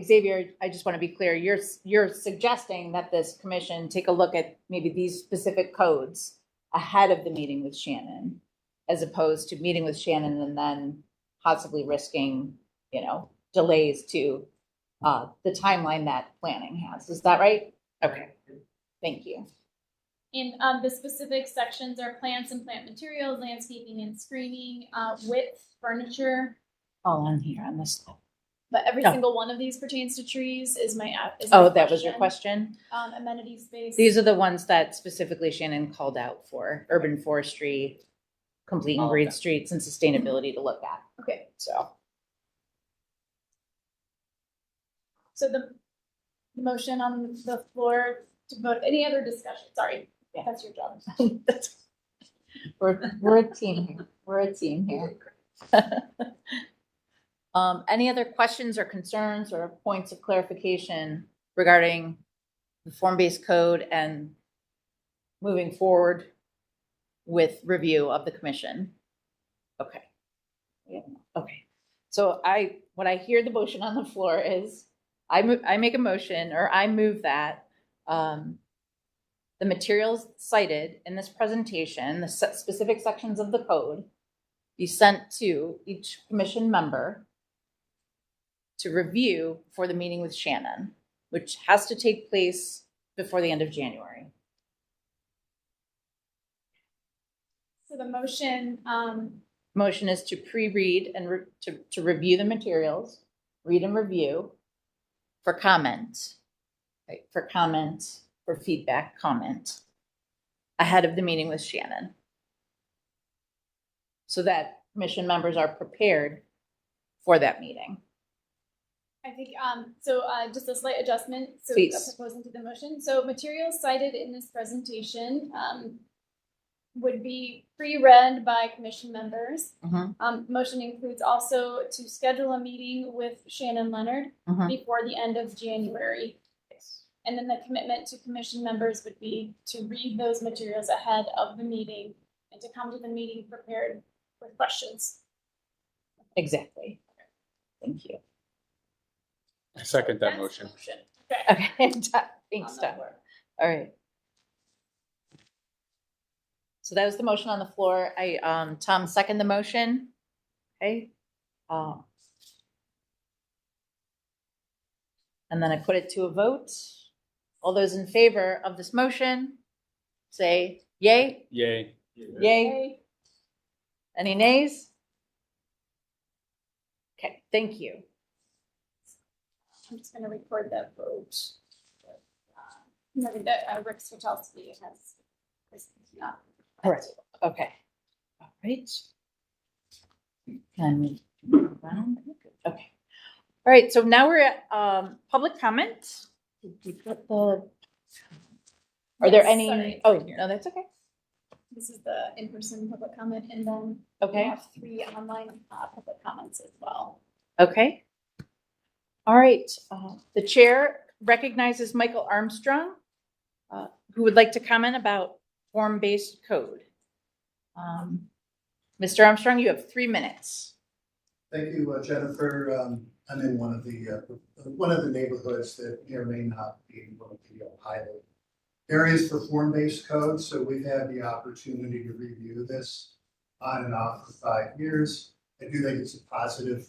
Xavier, I just want to be clear. You're suggesting that this commission take a look at maybe these specific codes ahead of the meeting with Shannon, as opposed to meeting with Shannon and then possibly risking, delays to the timeline that planning has. Is that right? Okay, thank you. And the specific sections are plants and plant materials, landscaping and screening, width, furniture. All on here on this. But every Oh. single one of these pertains to trees is my That was your question? Amenity space. These are the ones that specifically Shannon called out for urban forestry, complete and green streets, and sustainability to look at. Okay, So, so the motion on the floor to vote, any other discussion? Sorry, Yeah. that's your job. we're a team here. We're a team here. Any other questions or concerns or points of clarification regarding the form-based code and moving forward with review of the commission? Okay. Yeah. Okay. So what I hear the motion on the floor is I make a motion, or I move that the materials cited in this presentation, the specific sections of the code, be sent to each commission member to review for the meeting with Shannon, which has to take place before the end of January. So the motion, Motion is to pre-read and to review the materials, read and review for comment, right? For feedback, comment ahead of the meeting with Shannon, so that commission members are prepared for that meeting. I think, just a slight adjustment, so Please. proposing to the motion. So materials cited in this presentation would be pre-read by commission members. Motion includes also to schedule a meeting with Shannon Leonard before the end of January. And then the commitment to commission members would be to read those materials ahead of the meeting and to come to the meeting prepared with questions. Exactly. Thank you. I second that That's motion. the motion. Okay. Okay, thanks, On the Doug. floor. All right. So that was the motion on the floor. Tom, second the motion. Okay. And then I put it to a vote. All those in favor of this motion, say yay. Yay. Yay. Okay. Any nays? Okay, thank you. I'm just going to record that vote. Noting that Rick Switowski has not. Correct. Okay. All right. Can we move around? Okay. All right. So now we're at public comment. Did you put the? Are there Yes, any? sorry, it's Oh right here. no, that's okay. This is the in-person public comment, and then we Okay. have 3 online public comments as well. Okay. All right. The chair recognizes Michael Armstrong, who would like to comment about form-based code. Mr. Armstrong, you have 3 minutes. Thank you, Jennifer. I'm in one of the neighborhoods that may or may not be one of the pilot areas for form-based code. So we've had the opportunity to review this on and off for 5 years. I do think it's a positive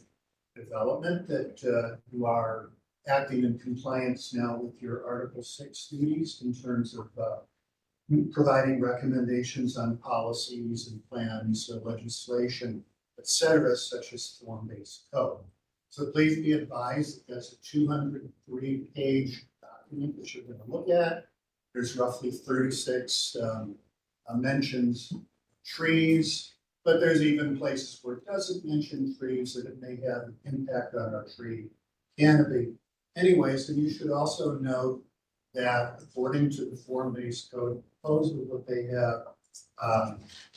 development that you are acting in compliance now with your Article 6 duties in terms of providing recommendations on policies and plans, legislation, etc., such as form-based code. So please be advised that that's a 203-page document that you're going to look at. There's roughly 36 mentions trees, but there's even places where it doesn't mention trees that it may have an impact on our tree canopy. Anyways, and you should also note that according to the form-based code proposal that they have,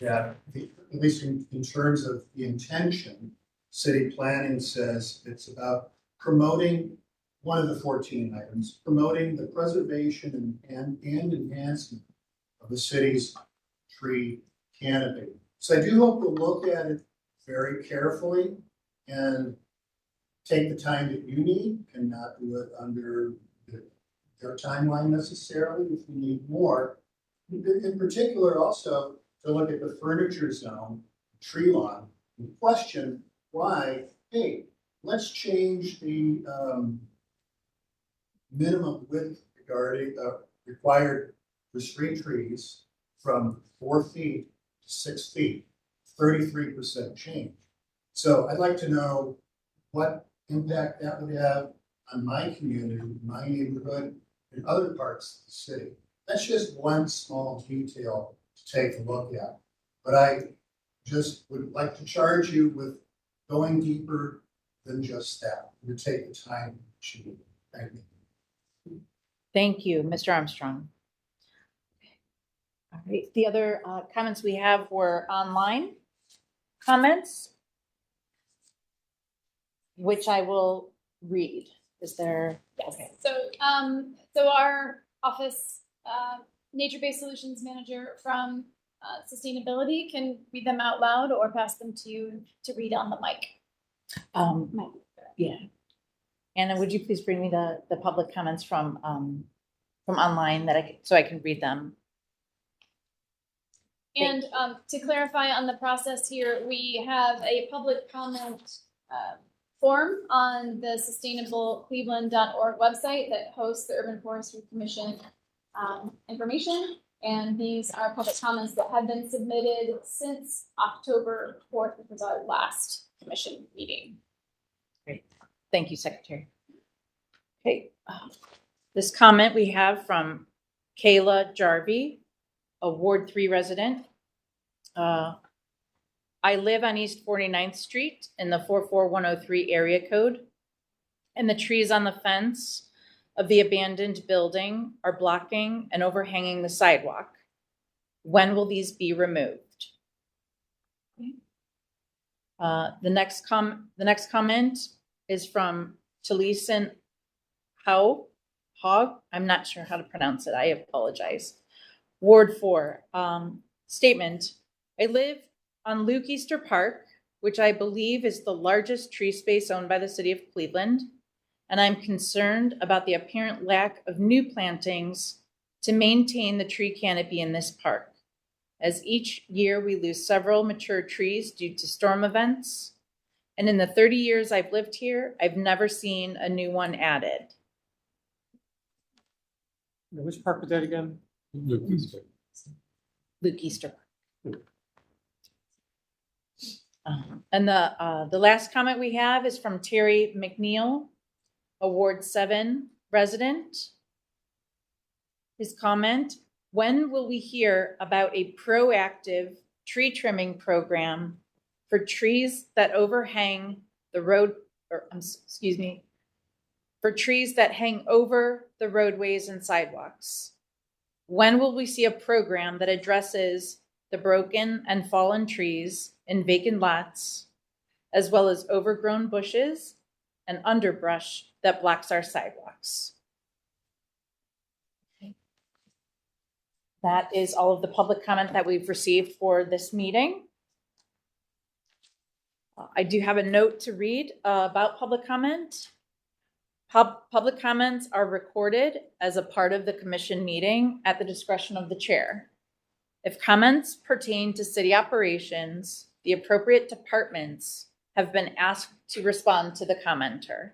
at least in terms of the intention, city planning says it's about promoting one of the 14 items, promoting the preservation and enhancement of the city's tree canopy. So I do hope you'll look at it very carefully and take the time that you need and not do it under their timeline necessarily. If you need more, In particular, also to look at the furniture zone, tree lawn, and question why, hey, let's change the minimum width regarding required for street trees from 4 feet to 6 feet, 33% change. So I'd like to know what impact that would have on my community, my neighborhood, and other parts of the city. That's just one small detail to take a look at. But I just would like to charge you with going deeper than just that. You take the time to do. Thank you. Thank you, Mr. Armstrong. All right, the other comments we have were online comments, which I will read. Is there? Yes. Okay. So our office nature-based solutions manager from sustainability can read them out loud or pass them to you to read on the mic. Yeah. Anna, would you please bring me the public comments from online so I can read them? And to clarify on the process here, we have a public comment form on the sustainablecleveland.org website that hosts the Urban Forestry Commission information. And these are public comments that have been submitted since October 4th, which was our last commission meeting. Great. Thank you, Secretary. Okay. This comment we have from Kayla Jarvie, a Ward 3 resident. I live on East 49th Street in the 44103 area code, and the trees on the fence of the abandoned building are blocking and overhanging the sidewalk. When will these be removed? The next comment is from Taliesin Hogg. I'm not sure how to pronounce it. I apologize. Ward 4. Statement. I live on Luke Easter Park, which I believe is the largest tree space owned by the city of Cleveland, and I'm concerned about the apparent lack of new plantings to maintain the tree canopy in this park, as each year we lose several mature trees due to storm events, and in the 30 years I've lived here, I've never seen a new one added. Which park was that again? Luke Easter Park. And the last comment we have is from Terry McNeil, a Ward 7 resident. His comment: when will we hear about a proactive tree trimming program for trees that overhang the road, for trees that hang over the roadways and sidewalks? When will we see a program that addresses the broken and fallen trees in vacant lots, as well as overgrown bushes and underbrush that blocks our sidewalks? Okay. That is all of the public comment that we've received for this meeting. I do have a note to read about public comment. Public comments are recorded as a part of the commission meeting at the discretion of the chair. If comments pertain to city operations, the appropriate departments have been asked to respond to the commenter.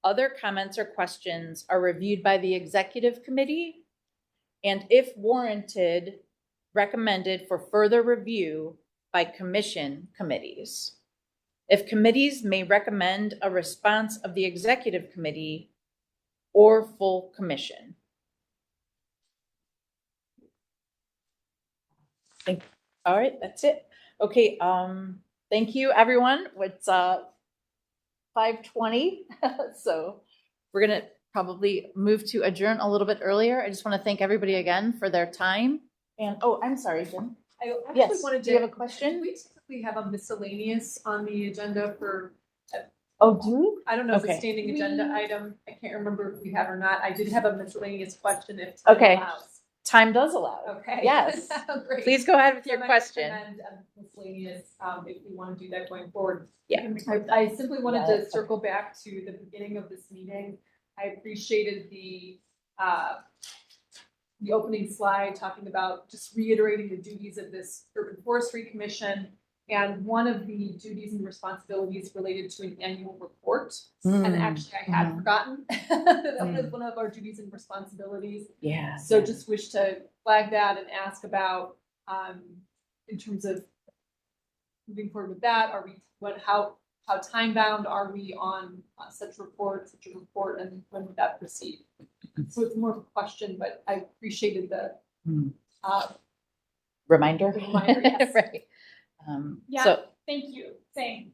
Other comments or questions are reviewed by the executive committee and, if warranted, recommended for further review by commission committees. If committees may recommend a response of the executive committee or full commission. All right, that's it. Okay, thank you, everyone. It's 5:20, so we're gonna probably move to adjourn a little bit earlier. I just want to thank everybody again for their time. And oh, I'm sorry, Jim. I actually Yes, wanted do you have a question? Do we typically have a miscellaneous on the agenda for? Oh, do we? I don't know if Okay. it's a standing agenda item. I can't remember if we have or not. I did have a miscellaneous question if time Okay. allows. Time does allow. Okay. Yes. Great. Please go ahead with So your I question. recommend miscellaneous, if we want to do that going forward. Yeah. I simply wanted Yeah. to circle back to the beginning of this meeting. I appreciated the the opening slide talking about just reiterating the duties of this Urban Forestry Commission. And one of the duties and responsibilities related to an annual report. And actually I had forgotten that was one of our duties and responsibilities. Yeah. So just wish to flag that and ask about, in terms of moving forward with that, are we, how time bound are we on such a report, and when would that proceed? So it's more of a question, but I appreciated the Reminder. Yes. Right. Yeah. So, Thank you. Same.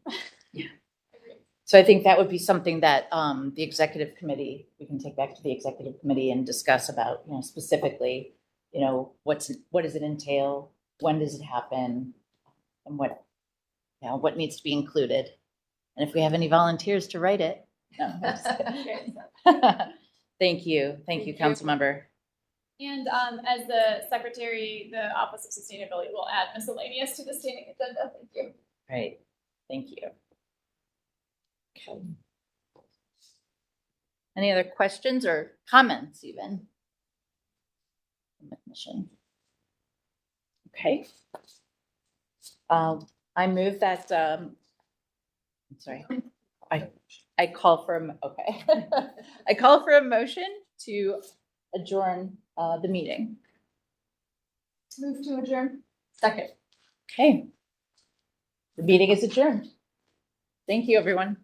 so I think that would be something that the executive committee, we can take back to the executive committee and discuss about, specifically, what does it entail? When does it happen? And what needs to be included? And if we have any volunteers to write it. No, I'm just kidding. Thank you. Thank you, council member. And as the secretary, the Office of Sustainability will add miscellaneous to the standing agenda. Thank you. Right. Thank you. Okay. Any other questions or comments even? Mission. Okay. I move that, I'm sorry, I call for I call for a motion to adjourn the meeting. Move to adjourn. Second. Okay. The meeting is adjourned. Thank you, everyone.